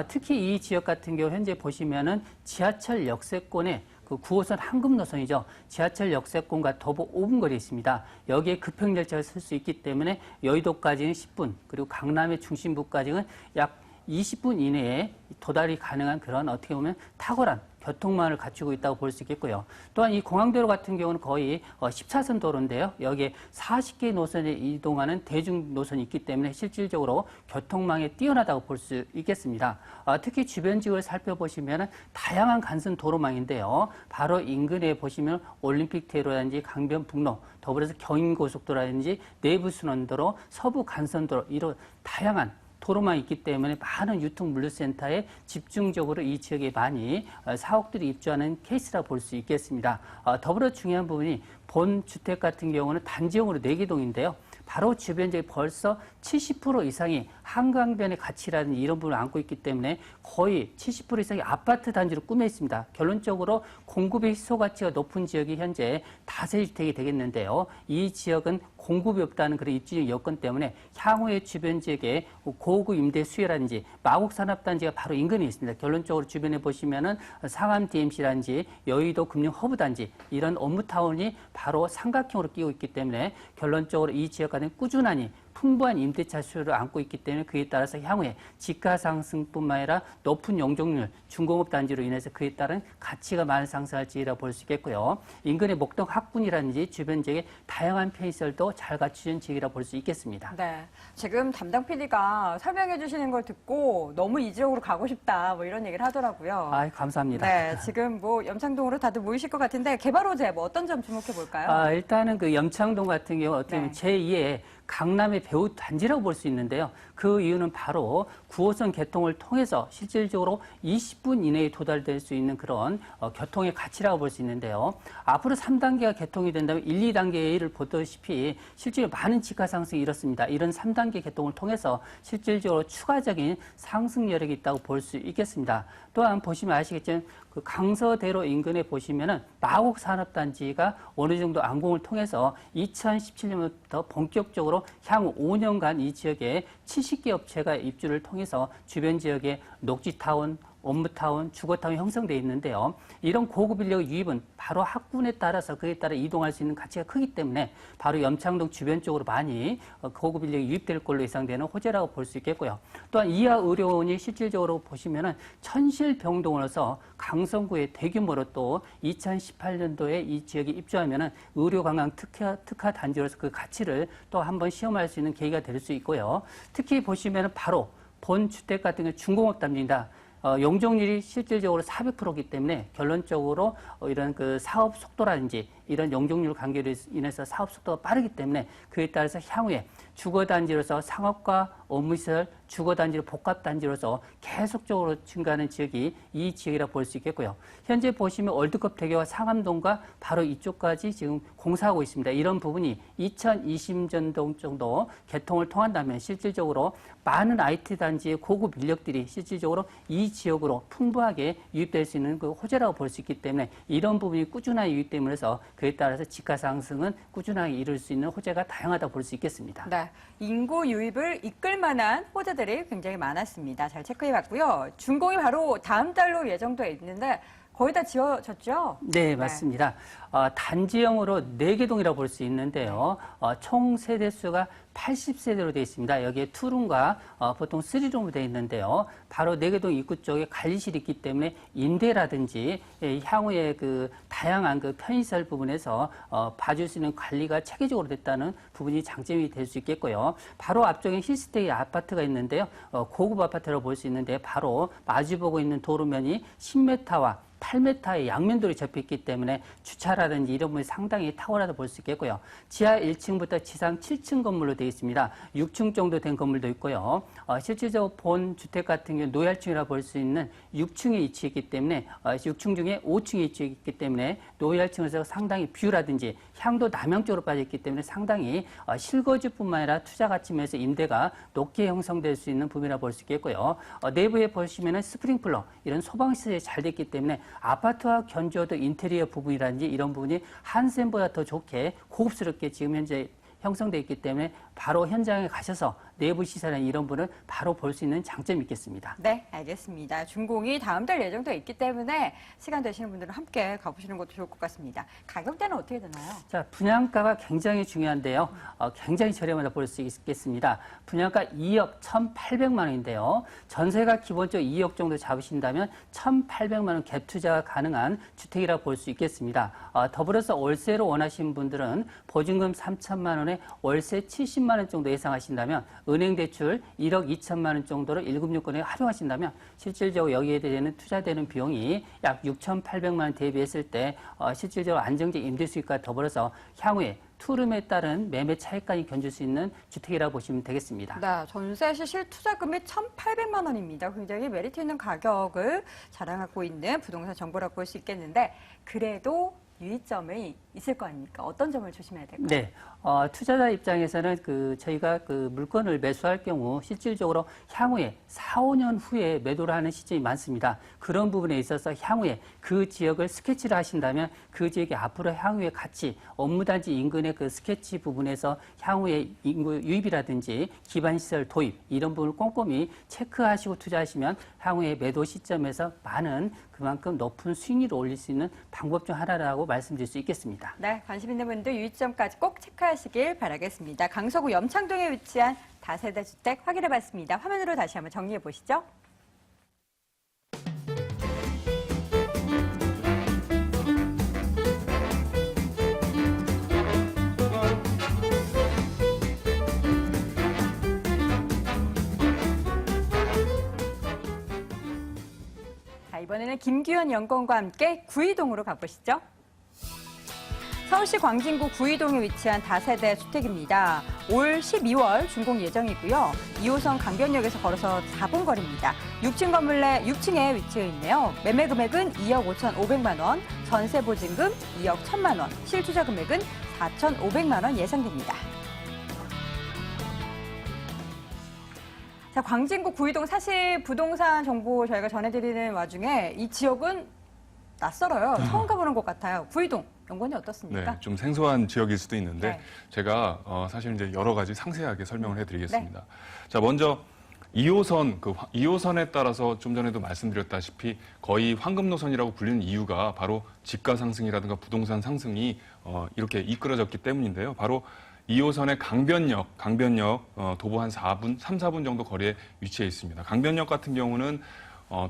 특히 이 지역 같은 경우 현재 보시면은 지하철 역세권에 그 9호선 황금 노선이죠. 지하철 역세권과 도보 5분 거리에 있습니다. 여기에 급행열차를 쓸 수 있기 때문에 여의도까지는 10분, 그리고 강남의 중심부까지는 약 20분 이내에 도달이 가능한 그런 어떻게 보면 탁월한 교통망을 갖추고 있다고 볼 수 있겠고요. 또한 이 공항도로 같은 경우는 거의 14선 도로인데요. 여기에 40개 노선에 이동하는 대중 노선이 있기 때문에 실질적으로 교통망에 뛰어나다고 볼 수 있겠습니다. 특히 주변 지역을 살펴보시면 다양한 간선 도로망인데요. 바로 인근에 보시면 올림픽대로라든지 강변북로, 더불어서 경인고속도로라든지 내부순환도로, 서부 간선도로 이런 다양한 도로망이 있기 때문에 많은 유통물류센터에 집중적으로 이 지역에 많이 사옥들이 입주하는 케이스라 볼 수 있겠습니다. 더불어 중요한 부분이 본 주택 같은 경우는 단지형으로 4개 동인데요. 바로 주변 지역에 벌써 70% 이상이 한강변의 가치라든지 이런 부분을 안고 있기 때문에 거의 70% 이상이 아파트 단지로 꾸며 있습니다. 결론적으로 공급의 희소 가치가 높은 지역이 현재 다세주택이 되겠는데요. 이 지역은 공급이 없다는 그런 입지적 여건 때문에 향후에 주변 지역에 고급 임대 수요라든지 마곡 산업단지가 바로 인근에 있습니다. 결론적으로 주변에 보시면은 상암 DMC라든지 여의도 금융 허브 단지 이런 업무타운이 바로 삼각형으로 끼고 있기 때문에 결론적으로 이 지역 같은 꾸준하니 풍부한 임대차 수요를 안고 있기 때문에 그에 따라서 향후에 지가 상승뿐만 아니라 높은 용적률, 중공업 단지로 인해서 그에 따른 가치가 많이 상승할지라 볼 수 있겠고요. 인근의 목동 학군이라든지 주변 지역의 다양한 편의시설도 잘 갖추진 지역이라 볼 수 있겠습니다. 네, 지금 담당 PD가 설명해 주시는 걸 듣고 너무 이 지역으로 가고 싶다 뭐 이런 얘기를 하더라고요. 감사합니다. 네, 지금 뭐 염창동으로 다들 모이실 것 같은데 개발 호재 뭐 어떤 점 주목해 볼까요? 일단은 그 염창동 같은 경우 어떻게 보면 네. 제2의 강남의 배후 단지라고 볼 수 있는데요. 그 이유는 바로 9호선 개통을 통해서 실질적으로 20분 이내에 도달될 수 있는 그런 교통의 가치라고 볼 수 있는데요. 앞으로 3단계가 개통이 된다면 1, 2단계를 보다시피 실제로 많은 지가 상승이 이렇습니다. 이런 3단계 개통을 통해서 실질적으로 추가적인 상승 여력이 있다고 볼 수 있겠습니다. 또한 보시면 아시겠지만 그 강서대로 인근에 보시면은 마곡 산업단지가 어느 정도 완공을 통해서 2017년부터 본격적으로 향후 5년간 이 지역에 70개 업체가 입주를 통해서 주변 지역에 녹지타운, 업무타운, 주거타운이 형성되어 있는데요. 이런 고급 인력의 유입은 바로 학군에 따라서 그에 따라 이동할 수 있는 가치가 크기 때문에 바로 염창동 주변 쪽으로 많이 고급 인력이 유입될 걸로 예상되는 호재라고 볼 수 있겠고요. 또한 이하 의료원이 실질적으로 보시면은 천실병동으로서 강성구의 대규모로 또 2018년도에 이 지역에 입주하면은 의료관광 특화 단지로서 그 가치를 또 한번 시험할 수 있는 계기가 될 수 있고요. 특히 보시면은 바로 본 주택 같은 경우 중공업 단지입니다. 용적률이 실질적으로 400%이기 때문에 결론적으로 이런 그 사업 속도라든지 이런 용적률 관계로 인해서 사업 속도가 빠르기 때문에 그에 따라서 향후에 주거단지로서 상업과 업무시설, 주거단지로 복합단지로서 계속적으로 증가하는 지역이 이 지역이라고 볼 수 있겠고요. 현재 보시면 월드컵 대교와 상암동과 바로 이쪽까지 지금 공사하고 있습니다. 이런 부분이 2020년도 정도 개통을 통한다면 실질적으로 많은 IT 단지의 고급 인력들이 실질적으로 이 지역으로 풍부하게 유입될 수 있는 그 호재라고 볼 수 있기 때문에 이런 부분이 꾸준하게 유입됨으로 해서 그에 따라서 지가 상승은 꾸준하게 이룰 수 있는 호재가 다양하다고 볼 수 있겠습니다. 네, 인구 유입을 이끌 만한 호재들이 굉장히 많았습니다. 잘 체크해봤고요. 준공이 바로 다음 달로 예정돼 있는데 거의 다 지어졌죠? 네, 맞습니다. 단지형으로 4개 동이라고 볼 수 있는데요. 총 세대수가 80세대로 되어 있습니다. 여기에 투룸과 보통 3룸으로 되어 있는데요. 바로 4개 동 입구 쪽에 관리실이 있기 때문에 임대라든지 향후에 그 다양한 그 편의시설 부분에서 봐줄 수 있는 관리가 체계적으로 됐다는 부분이 장점이 될 수 있겠고요. 바로 앞쪽에 힐스테이 아파트가 있는데요. 고급 아파트라고 볼 수 있는데 바로 마주보고 있는 도로면이 10m와 8m의 양면도로 접혀있기 때문에 주차라든지 이런 부분이 상당히 탁월하다 볼 수 있겠고요. 지하 1층부터 지상 7층 건물로 되어 있습니다. 6층 정도 된 건물도 있고요. 실질적으로 본 주택 같은 경우 노열층이라고 볼 수 있는 6층에 위치했기 때문에 6층 중에 5층에 위치했기 때문에 노열층에서 상당히 뷰라든지 향도 남향 쪽으로 빠졌기 때문에 상당히 실거주뿐만 아니라 투자 가치면에서 임대가 높게 형성될 수 있는 부분이라고 볼 수 있겠고요. 내부에 보시면은 스프링클러 이런 소방시설이 잘 됐기 때문에 아파트와 견주어도 인테리어 부분이라든지 이런 부분이 한센보다 더 좋게 고급스럽게 지금 현재 형성되어 있기 때문에 바로 현장에 가셔서 내부 시설이나 이런 부분을 바로 볼 수 있는 장점이 있겠습니다. 네, 알겠습니다. 준공이 다음 달 예정돼 있기 때문에 시간 되시는 분들은 함께 가보시는 것도 좋을 것 같습니다. 가격대는 어떻게 되나요? 자, 분양가가 굉장히 중요한데요. 굉장히 저렴하다 볼 수 있겠습니다. 분양가 2억 1,800만 원인데요. 전세가 기본적으로 2억 정도 잡으신다면 1,800만 원 갭 투자가 가능한 주택이라고 볼 수 있겠습니다. 더불어서 월세로 원하시는 분들은 보증금 3천만 원에 월세 70만 원 정도 예상하신다면 은행 대출 1억 2천만 원 정도로 1금융권에 활용하신다면 실질적으로 여기에 대한 투자되는 비용이 약 6,800만 원 대비했을 때 실질적으로 안정적 임대 수익과 더불어서 향후에 투룸에 따른 매매 차익까지 견줄 수 있는 주택이라고 보시면 되겠습니다. 네, 전세 시실 투자금이 1,800만 원입니다. 굉장히 메리트 있는 가격을 자랑하고 있는 부동산 정보라고 볼 수 있겠는데 그래도 유의점이 있을 거 아닙니까? 어떤 점을 조심해야 될까요? 네. 투자자 입장에서는 저희가 물건을 매수할 경우 실질적으로 향후에 4, 5년 후에 매도를 하는 시점이 많습니다. 그런 부분에 있어서 향후에 그 지역을 스케치를 하신다면 그 지역의 앞으로 향후의 가치, 업무단지 인근의 그 스케치 부분에서 향후에 인구 유입이라든지 기반시설 도입 이런 부분을 꼼꼼히 체크하시고 투자하시면 향후에 매도 시점에서 많은 그만큼 높은 수익률을 올릴 수 있는 방법 중 하나라고 말씀드릴 수 있겠습니다. 네, 관심 있는 분들 유의점까지 꼭 체크하시길 바라겠습니다. 강서구 염창동에 위치한 다세대 주택 확인해봤습니다. 화면으로 다시 한번 정리해 보시죠. 자, 이번에는 김규현 연구원과 함께 구이동으로 가보시죠. 서울시 광진구 구이동에 위치한 다세대 주택입니다. 올 12월 준공 예정이고요. 2호선 강변역에서 걸어서 4분 거리입니다. 6층 건물 내 6층에 위치해 있네요. 매매 금액은 2억 5,500만 원, 전세 보증금 2억 1,000만 원, 실투자 금액은 4,500만 원 예상됩니다. 자, 광진구 구이동 사실 부동산 정보 저희가 전해드리는 와중에 이 지역은 낯설어요. 처음 가보는 것 같아요. 구이동, 연구원이 어떻습니까? 네, 좀 생소한 지역일 수도 있는데 네. 제가 사실 이제 여러 가지 상세하게 설명을 해드리겠습니다. 자, 먼저 2호선, 2호선에 따라서 좀 전에도 말씀드렸다시피 거의 황금 노선이라고 불리는 이유가 바로 집가 상승이라든가 부동산 상승이 이렇게 이끌어졌기 때문인데요. 바로 2호선의 강변역 도보 한 3, 4분 정도 거리에 위치해 있습니다. 강변역 같은 경우는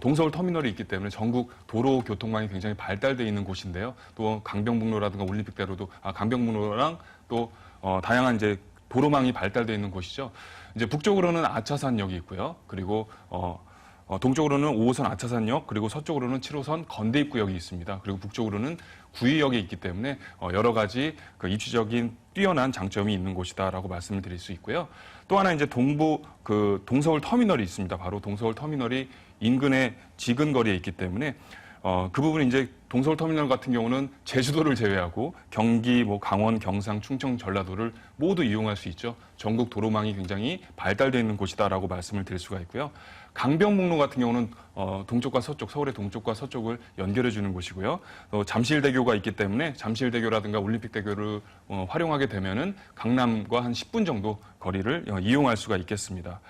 동서울 터미널이 있기 때문에 전국 도로 교통망이 굉장히 발달되어 있는 곳인데요. 또 강변북로라든가 올림픽대로도 강변북로랑 또 다양한 이제 도로망이 발달되어 있는 곳이죠. 이제 북쪽으로는 아차산역이 있고요. 그리고 동쪽으로는 5호선 아차산역, 그리고 서쪽으로는 7호선 건대입구역이 있습니다. 그리고 북쪽으로는 구의역이 있기 때문에 여러 가지 그 입지적인 뛰어난 장점이 있는 곳이다라고 말씀을 드릴 수 있고요. 또 하나 이제 동서울 터미널이 있습니다. 바로 동서울 터미널이 인근의 지근거리에 있기 때문에 그 부분은 이제 동서울 터미널 같은 경우는 제주도를 제외하고 경기, 강원, 경상, 충청, 전라도를 모두 이용할 수 있죠. 전국 도로망이 굉장히 발달되어 있는 곳이다라고 말씀을 드릴 수가 있고요. 강변북로 같은 경우는 동쪽과 서쪽, 서울의 동쪽과 서쪽을 연결해 주는 곳이고요. 잠실대교가 있기 때문에 잠실대교라든가 올림픽대교를 활용하게 되면은 강남과 한 10분 정도 거리를 이용할 수가 있겠습니다.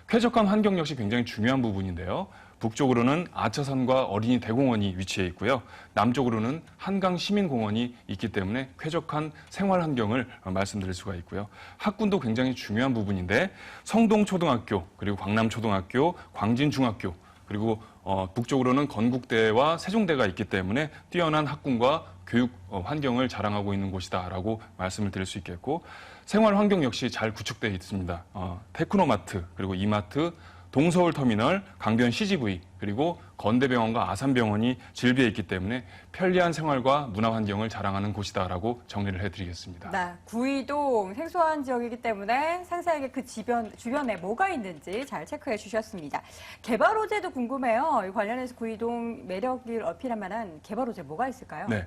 쾌적한 환경 역시 굉장히 중요한 부분인데요. 북쪽으로는 아차산과 어린이 대공원이 위치해 있고요. 남쪽으로는 한강시민공원이 있기 때문에 쾌적한 생활 환경을 말씀드릴 수가 있고요. 학군도 굉장히 중요한 부분인데 성동초등학교, 그리고 광남초등학교, 광진중학교, 그리고 북쪽으로는 건국대와 세종대가 있기 때문에 뛰어난 학군과 교육 환경을 자랑하고 있는 곳이다라고 말씀을 드릴 수 있겠고, 생활 환경 역시 잘 구축되어 있습니다. 테크노마트, 그리고 이마트, 동서울 터미널, 강변 CGV, 그리고 건대병원과 아산병원이 질비해 있기 때문에 편리한 생활과 문화 환경을 자랑하는 곳이다라고 정리를 해드리겠습니다. 네, 구이동 생소한 지역이기 때문에 상세하게 그 주변에 뭐가 있는지 잘 체크해 주셨습니다. 개발 호재도 궁금해요. 이 관련해서 구이동 매력을 어필할 만한 개발 호재 뭐가 있을까요? 네.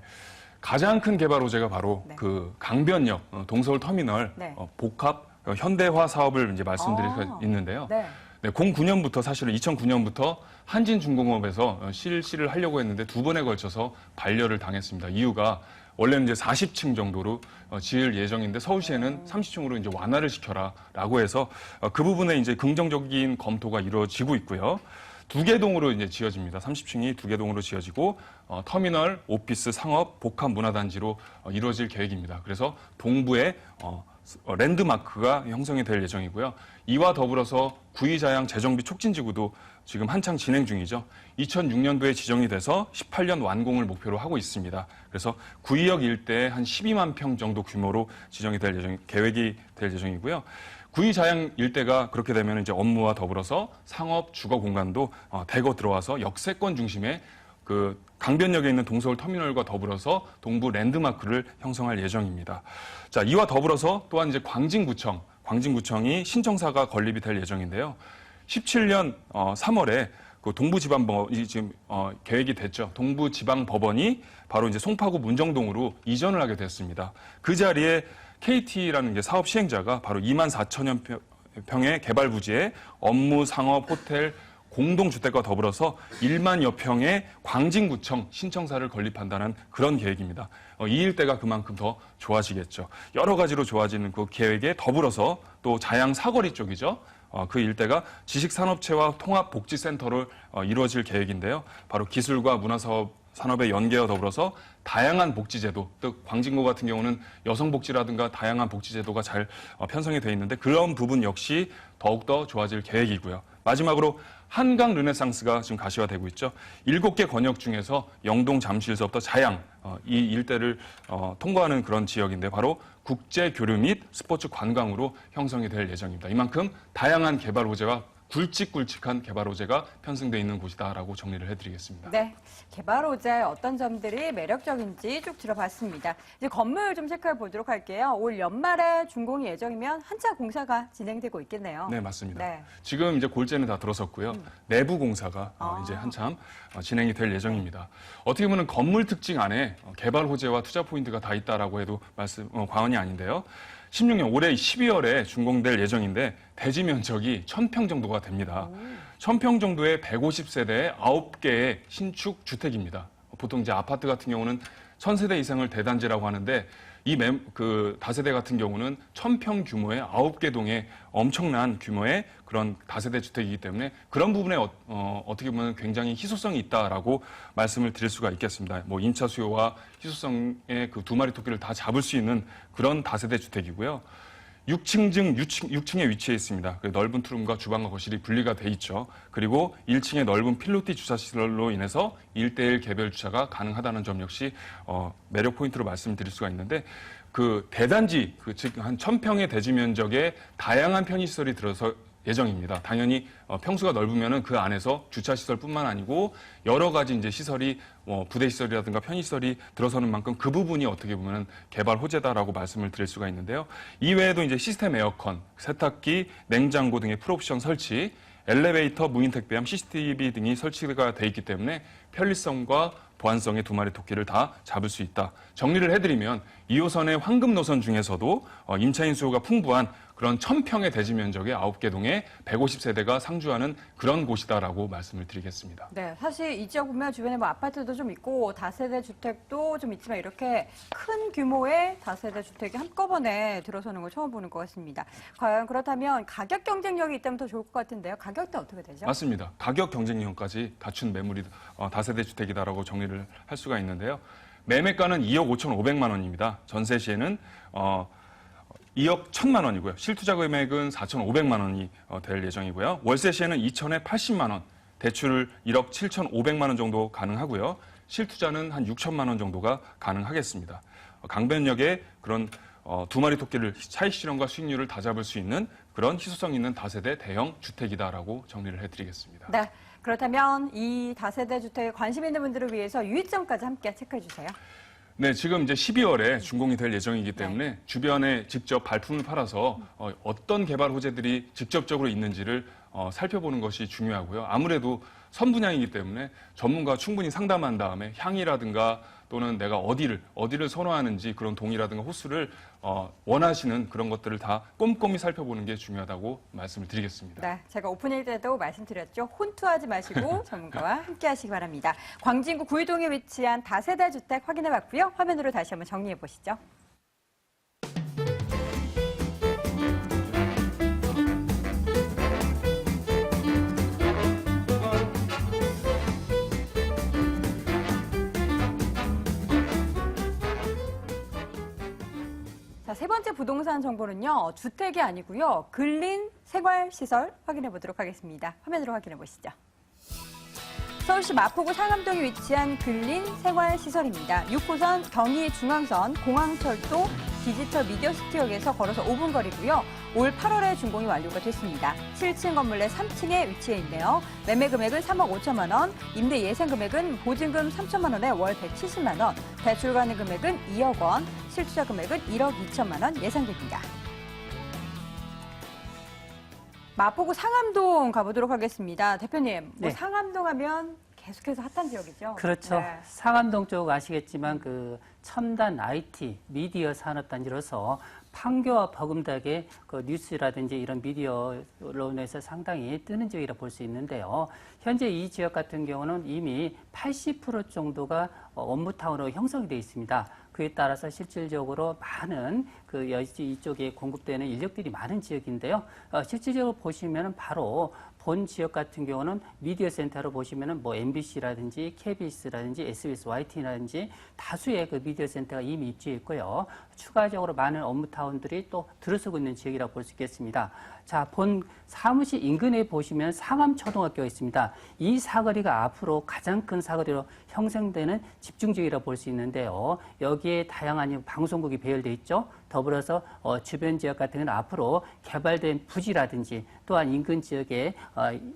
가장 큰 개발 호재가 바로 네. 그 강변역, 동서울 터미널 네. 복합 현대화 사업을 이제 말씀드릴 수가 있는데요. 네. 네, 2009년부터 사실은 2009년부터 한진중공업에서 실시를 하려고 했는데 2번에 걸쳐서 반려를 당했습니다. 이유가 원래는 이제 40층 정도로 지을 예정인데 서울시에는 30층으로 이제 완화를 시켜라라고 해서 그 부분에 이제 긍정적인 검토가 이루어지고 있고요. 2개 동으로 이제 지어집니다. 30층이 2개 동으로 지어지고 터미널, 오피스, 상업, 복합 문화단지로 이루어질 계획입니다. 그래서 동부에 랜드마크가 형성이 될 예정이고요. 이와 더불어서 구의자양 재정비 촉진지구도 지금 한창 진행 중이죠. 2006년도에 지정이 돼서 18년 완공을 목표로 하고 있습니다. 그래서 구의역 일대에 한 12만 평 정도 규모로 지정이 될 계획이 될 예정이고요. 구의자양 일대가 그렇게 되면 이제 업무와 더불어서 상업, 주거 공간도 대거 들어와서 역세권 중심의 그 강변역에 있는 동서울 터미널과 더불어서 동부 랜드마크를 형성할 예정입니다. 자, 이와 더불어서 또한 이제 광진구청이 신청사가 건립이 될 예정인데요. 17년 3월에 그 동부지방법원이 지금 계획이 됐죠. 동부지방법원이 바로 이제 송파구 문정동으로 이전을 하게 됐습니다. 그 자리에 KT라는 게 사업 시행자가 바로 2만 4천여 평의 개발 부지에 업무, 상업, 호텔, 공동주택과 더불어서 1만여 평의 광진구청 신청사를 건립한다는 그런 계획입니다. 이 일대가 그만큼 더 좋아지겠죠. 여러 가지로 좋아지는 그 계획에 더불어서 또 자양 사거리 쪽이죠. 그 일대가 지식산업체와 통합복지센터로 이루어질 계획인데요. 바로 기술과 문화산업의 연계와 더불어서 다양한 복지제도, 또 광진구 같은 경우는 여성복지라든가 다양한 복지제도가 잘 편성이 되어 있는데 그런 부분 역시 더욱더 좋아질 계획이고요. 마지막으로 한강 르네상스가 지금 가시화되고 있죠. 7개 권역 중에서 영동, 잠실서부터 자양 이 일대를 통과하는 그런 지역인데 바로 국제 교류 및 스포츠 관광으로 형성이 될 예정입니다. 이만큼 다양한 개발 호재와 굵직굵직한 개발 호재가 편승돼 있는 곳이다라고 정리를 해드리겠습니다. 네, 개발 호재의 어떤 점들이 매력적인지 쭉 들어봤습니다. 이제 건물 좀 체크해 보도록 할게요. 올 연말에 준공이 예정이면 한차 공사가 진행되고 있겠네요. 네, 맞습니다. 네. 지금 이제 골재는 다 들어섰고요. 내부 공사가 이제 한참 진행이 될 예정입니다. 어떻게 보면 건물 특징 안에 개발 호재와 투자 포인트가 다 있다라고 해도 과언이 아닌데요. 16년 올해 12월에 준공될 예정인데 대지 면적이 1,000평 정도가 됩니다. 1,000평 정도의 150세대의 9개의 신축 주택입니다. 보통 이제 아파트 같은 경우는 1,000세대 이상을 대단지라고 하는데 이 다세대 같은 경우는 1,000평 규모의 9개 동의 엄청난 규모의 그런 다세대 주택이기 때문에 그런 부분에 어떻게 보면 굉장히 희소성이 있다라고 말씀을 드릴 수가 있겠습니다. 뭐 임차 수요와 희소성의 그 두 마리 토끼를 다 잡을 수 있는 그런 다세대 주택이고요. 6층에 위치해 있습니다. 넓은 투룸과 주방과 거실이 분리가 돼 있죠. 그리고 1층에 넓은 필로티 주차시설로 인해서 1:1 개별 주차가 가능하다는 점 역시 매력 포인트로 말씀드릴 수가 있는데 그 대단지, 즉 한 1,000평의 대지 면적에 다양한 편의시설이 들어서 예정입니다. 당연히 평수가 넓으면은 그 안에서 주차 시설뿐만 아니고 여러 가지 이제 시설이 부대 시설이라든가 편의 시설이 들어서는 만큼 그 부분이 어떻게 보면은 개발 호재다라고 말씀을 드릴 수가 있는데요. 이외에도 이제 시스템 에어컨, 세탁기, 냉장고 등의 풀옵션 설치, 엘리베이터, 무인 택배함, CCTV 등이 설치가 돼 있기 때문에 편리성과 보안성의 두 마리 토끼를 다 잡을 수 있다. 정리를 해드리면 2호선의 황금 노선 중에서도 임차인 수요가 풍부한 그런 1,000평의 대지 면적의 9개 동에 150세대가 상주하는 그런 곳이다라고 말씀을 드리겠습니다. 네, 사실 이 지역 보면 주변에 뭐 아파트도 좀 있고 다세대 주택도 좀 있지만 이렇게 큰 규모의 다세대 주택이 한꺼번에 들어서는 걸 처음 보는 것 같습니다. 과연 그렇다면 가격 경쟁력이 있다면 더 좋을 것 같은데요. 가격대 어떻게 되죠? 맞습니다. 가격 경쟁력까지 갖춘 매물이 다세대 주택이다라고 정리를 할 수가 있는데요. 매매가는 2억 5,500만 원입니다. 전세 시에는 2억 1,000만 원이고요. 실투자 금액은 4,500만 원이 될 예정이고요. 월세 시에는 2천에 80만 원, 대출 1억 7,500만 원 정도 가능하고요. 실투자는 한 6천만 원 정도가 가능하겠습니다. 강변역에 그런 두 마리 토끼를 차익 실현과 수익률을 다 잡을 수 있는 그런 희소성 있는 다세대 대형 주택이다라고 정리를 해드리겠습니다. 네, 그렇다면 이 다세대 주택에 관심 있는 분들을 위해서 유의점까지 함께 체크해 주세요. 네, 지금 이제 12월에 준공이 될 예정이기 때문에 주변에 직접 발품을 팔아서 어떤 개발 호재들이 직접적으로 있는지를 살펴보는 것이 중요하고요. 아무래도 선분양이기 때문에 전문가 충분히 상담한 다음에 향이라든가 또는 내가 어디를 선호하는지 그런 동이라든가 호수를 원하시는 그런 것들을 다 꼼꼼히 살펴보는 게 중요하다고 말씀을 드리겠습니다. 네, 제가 오프닝 때도 말씀드렸죠. 혼투하지 마시고 전문가와 함께 하시기 바랍니다. 광진구 구이동에 위치한 다세대 주택 확인해 봤고요. 화면으로 다시 한번 정리해 보시죠. 자, 세 번째 부동산 정보는요. 주택이 아니고요. 근린 생활시설 확인해 보도록 하겠습니다. 화면으로 확인해 보시죠. 서울시 마포구 상암동에 위치한 근린 생활시설입니다. 6호선 경의중앙선 공항철도 디지털 미디어시티역에서 걸어서 5분 거리고요. 올 8월에 준공이 완료가 됐습니다. 7층 건물 내 3층에 위치해 있네요. 매매 금액은 3억 5천만 원, 임대 예상 금액은 보증금 3천만 원에 월 170만 원, 대출 가능 금액은 2억 원, 실투자 금액은 1억 2천만 원 예상됩니다. 마포구 상암동 가보도록 하겠습니다. 대표님, 네. 상암동 하면 계속해서 핫한 지역이죠? 그렇죠. 네. 상암동 쪽 아시겠지만 그 첨단 IT 미디어 산업단지로서 판교와 버금닥의 그 뉴스라든지 이런 미디어로 인해서 상당히 뜨는 지역이라 볼 수 있는데요. 현재 이 지역 같은 경우는 이미 80% 정도가 업무타운으로 형성이 되어 있습니다. 그에 따라서 실질적으로 많은 이쪽에 공급되는 인력들이 많은 지역인데요. 실질적으로 보시면은 바로 본 지역 같은 경우는 미디어 센터로 보시면은 뭐 MBC라든지 KBS라든지 SBS, YTN라든지 다수의 그 미디어 센터가 이미 입주해 있고요. 추가적으로 많은 업무타운들이 또 들어서고 있는 지역이라고 볼 수 있겠습니다. 자, 본 사무실 인근에 보시면 상암초등학교가 있습니다. 이 사거리가 앞으로 가장 큰 사거리로 형성되는 집중지역이라고 볼 수 있는데요. 여기에 다양한 방송국이 배열되어 있죠. 더불어서 주변 지역 같은 경우는 앞으로 개발된 부지라든지 또한 인근 지역에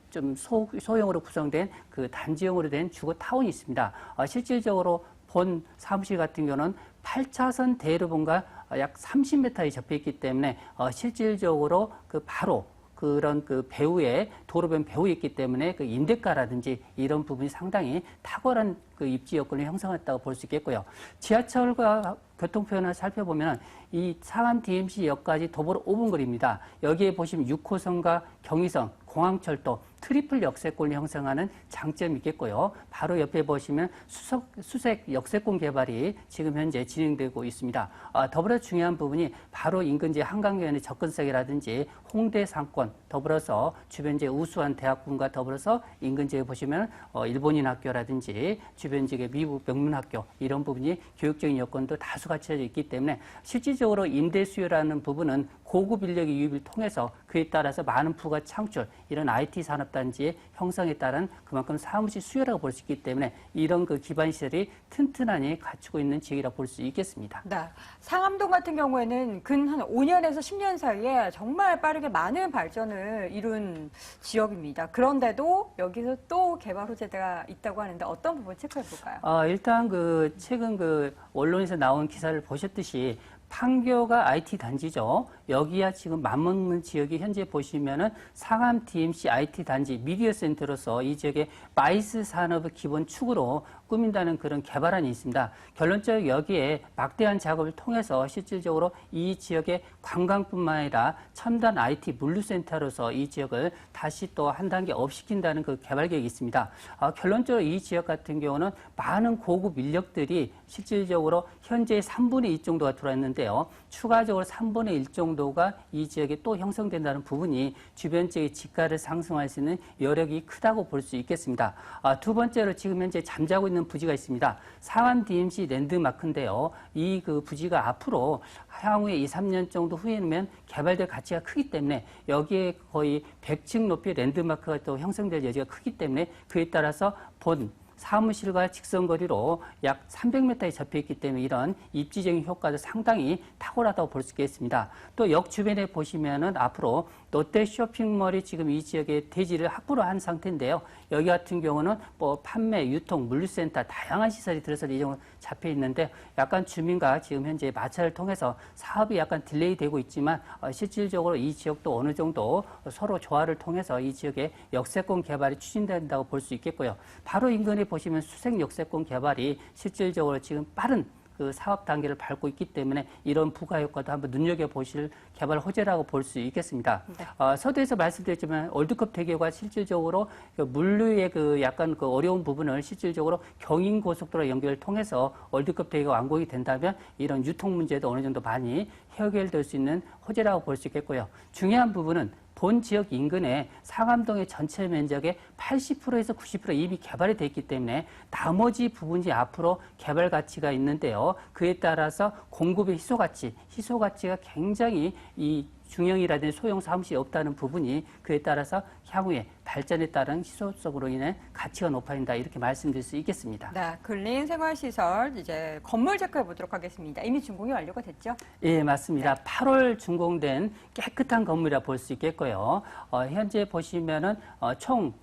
좀 소형으로 구성된 그 단지형으로 된 주거 타운이 있습니다. 실질적으로 본 사무실 같은 경우는 8차선 대로변과 약 30m에 접해 있기 때문에 실질적으로 그 바로 그런 그 배후에 도로변 배후에 있기 때문에 그 임대가라든지 이런 부분이 상당히 탁월한 그 입지 여건을 형성했다고 볼 수 있겠고요. 지하철과 교통편을 살펴보면 이 상암 DMC역까지 도보로 5분 거리입니다. 여기에 보시면 6호선과 경의선, 공항철도 트리플 역세권을 형성하는 장점이 있겠고요. 바로 옆에 보시면 수색 역세권 개발이 지금 현재 진행되고 있습니다. 더불어 중요한 부분이 바로 인근지 한강변의 접근성이라든지 홍대 상권, 더불어서 주변지의 우수한 대학군과 더불어서 인근지에 보시면 일본인 학교라든지 주변지의 미국 명문학교 이런 부분이 교육적인 여건도 다수 갖춰져 있기 때문에 실질적으로 임대 수요라는 부분은 고급 인력의 유입을 통해서 그에 따라서 많은 부가 창출, 이런 IT 산업단지의 형성에 따른 그만큼 사무실 수요라고 볼 수 있기 때문에 이런 그 기반 시설이 튼튼하니 갖추고 있는 지역이라고 볼 수 있겠습니다. 네. 상암동 같은 경우에는 근 한 5년에서 10년 사이에 정말 빠르게 많은 발전을 이룬 지역입니다. 그런데도 여기서 또 개발 호재가 있다고 하는데 어떤 부분 체크해 볼까요? 일단 그 최근 그 언론에서 나온 기사를 보셨듯이 판교가 IT 단지죠. 여기야 지금 맞먹는 지역이 현재 보시면은 상암 DMC IT 단지 미디어 센터로서 이 지역의 마이스 산업의 기본 축으로 꾸민다는 그런 개발안이 있습니다. 결론적으로 여기에 막대한 작업을 통해서 실질적으로 이 지역의 관광뿐만 아니라 첨단 IT 물류센터로서 이 지역을 다시 또 한 단계 업시킨다는 그 개발 계획이 있습니다. 결론적으로 이 지역 같은 경우는 많은 고급 인력들이 실질적으로 현재 3분의 2 정도가 들어왔는데요. 추가적으로 3분의 1 정도가 이 지역에 또 형성된다는 부분이 주변 지역의 집가를 상승할 수 있는 여력이 크다고 볼 수 있겠습니다. 두 번째로 지금 현재 잠자고 있는 부지가 있습니다. 상암 DMC 랜드마크인데요. 이 그 부지가 앞으로 향후에 2, 3년 정도 후에는 개발될 가치가 크기 때문에 여기에 거의 100층 높이 랜드마크가 또 형성될 여지가 크기 때문에 그에 따라서 본 사무실과 직선거리로 약 300m에 접해 있기 때문에 이런 입지적인 효과도 상당히 탁월하다고 볼 수 있겠습니다. 또 역 주변에 보시면은 앞으로 롯데 쇼핑몰이 지금 이 지역에 대지를 확보를 한 상태인데요. 여기 같은 경우는 뭐 판매, 유통, 물류센터 다양한 시설이 들어서 예정으로 잡혀 있는데 약간 주민과 지금 현재 마찰을 통해서 사업이 약간 딜레이 되고 있지만 실질적으로 이 지역도 어느 정도 서로 조화를 통해서 이 지역의 역세권 개발이 추진된다고 볼 수 있겠고요. 바로 인근에 보시면 수색 역세권 개발이 실질적으로 지금 빠른 그 사업 단계를 밟고 있기 때문에 이런 부가 효과도 한번 눈여겨보실 개발 호재라고 볼 수 있겠습니다. 네. 서두에서 말씀드렸지만 월드컵 대교가 실질적으로 그 물류의 그 약간 그 어려운 부분을 실질적으로 경인고속도로 연결을 통해서 월드컵 대교가 완공이 된다면 이런 유통 문제도 어느 정도 많이 해결될 수 있는 호재라고 볼 수 있겠고요. 중요한 부분은 본 지역 인근에 상암동의 전체 면적의 80%에서 90% 이미 개발이 되어 있기 때문에 나머지 부분이 앞으로 개발 가치가 있는데요. 그에 따라서 공급의 희소 가치가 굉장히 이 중형이라든지 소형 사무실이 없다는 부분이 그에 따라서 향후에 발전에 따른 희소성으로 인해 가치가 높아진다 이렇게 말씀드릴 수 있겠습니다. 네, 근린 생활시설 이제 건물 체크해 보도록 하겠습니다. 이미 준공이 완료가 됐죠? 예, 맞습니다. 8월 준공된 깨끗한 건물이라 볼 수 있겠고요. 현재 보시면은 총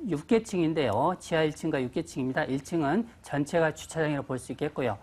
6개층인데요. 지하 1층과 6개층입니다. 1층은 전체가 주차장이라고 볼 수 있겠고요.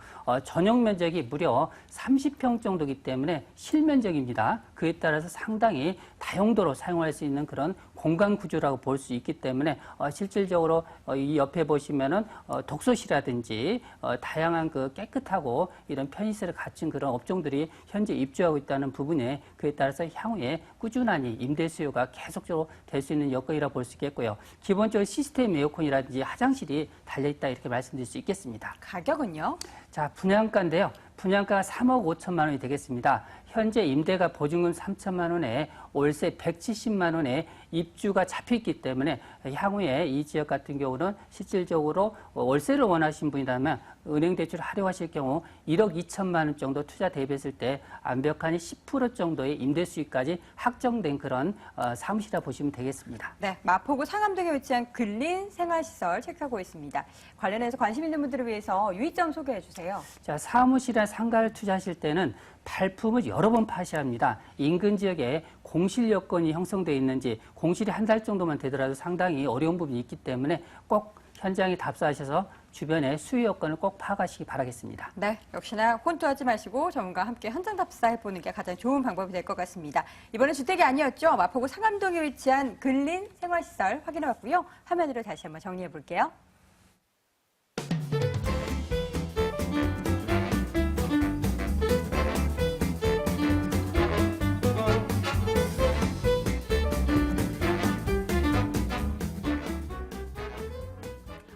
전용 면적이 무려 30평 정도이기 때문에 실면적입니다. 그에 따라서 상당히 다용도로 사용할 수 있는 그런 공간 구조라고 볼 수 있기 때문에 실질적으로 이 옆에 보시면은 독서실이라든지 다양한 그 깨끗하고 이런 편의시설을 갖춘 그런 업종들이 현재 입주하고 있다는 부분에 그에 따라서 향후에 꾸준하니 임대 수요가 계속적으로 될 수 있는 여건이라고 볼 수 있겠고요. 기본적으로 시스템 에어컨이라든지 화장실이 달려있다 이렇게 말씀드릴 수 있겠습니다. 가격은요? 자, 분양가인데요. 분양가가 3억 5천만 원이 되겠습니다. 현재 임대가 보증금 3천만 원에 월세 170만 원에 입주가 잡혀있기 때문에 향후에 이 지역 같은 경우는 실질적으로 월세를 원하신 분이라면 은행 대출을 활용하실 경우 1억 2천만 원 정도 투자 대비했을 때 완벽한 10% 정도의 임대 수익까지 확정된 그런 사무실이라 보시면 되겠습니다. 네, 마포구 상암동에 위치한 근린 생활시설 체크하고 있습니다. 관련해서 관심 있는 분들을 위해서 유의점 소개해 주세요. 자, 사무실이나 상가를 투자하실 때는 발품을 여러 번 파셔야 합니다. 인근 지역에 공실 여건이 형성되어 있는지 공실이 한 달 정도만 되더라도 상당히 어려운 부분이 있기 때문에 꼭 현장에 답사하셔서 주변의 수요 여건을 꼭 파악하시기 바라겠습니다. 네, 역시나 혼투하지 마시고 전문가와 함께 현장 답사해보는 게 가장 좋은 방법이 될 것 같습니다. 이번엔 주택이 아니었죠. 마포구 상암동에 위치한 근린 생활시설 확인해봤고요. 화면으로 다시 한번 정리해볼게요.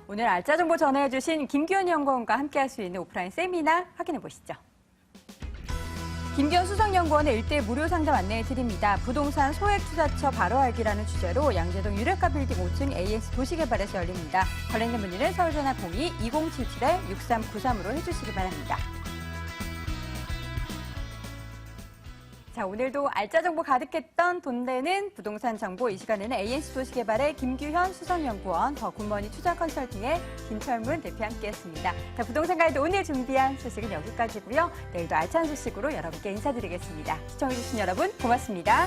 오늘 알짜 정보 전해주신 김규현 연구원과 함께할 수 있는 오프라인 세미나 확인해 보시죠. 김규현 수석연구원의 1대 무료 상담 안내해 드립니다. 부동산 소액투자처 바로 알기라는 주제로 양재동 유레카 빌딩 5층 AS 도시개발에서 열립니다. 관련된 문의는 서울전화 02-2077-6393으로 해주시기 바랍니다. 자, 오늘도 알짜 정보 가득했던 돈 되는 부동산 정보, 이 시간에는 ANC 도시개발의 김규현 수석연구원, 더 굿머니 투자 컨설팅의 김철문 대표 함께했습니다. 자, 부동산 가이드 오늘 준비한 소식은 여기까지고요. 내일도 알찬 소식으로 여러분께 인사드리겠습니다. 시청해주신 여러분 고맙습니다.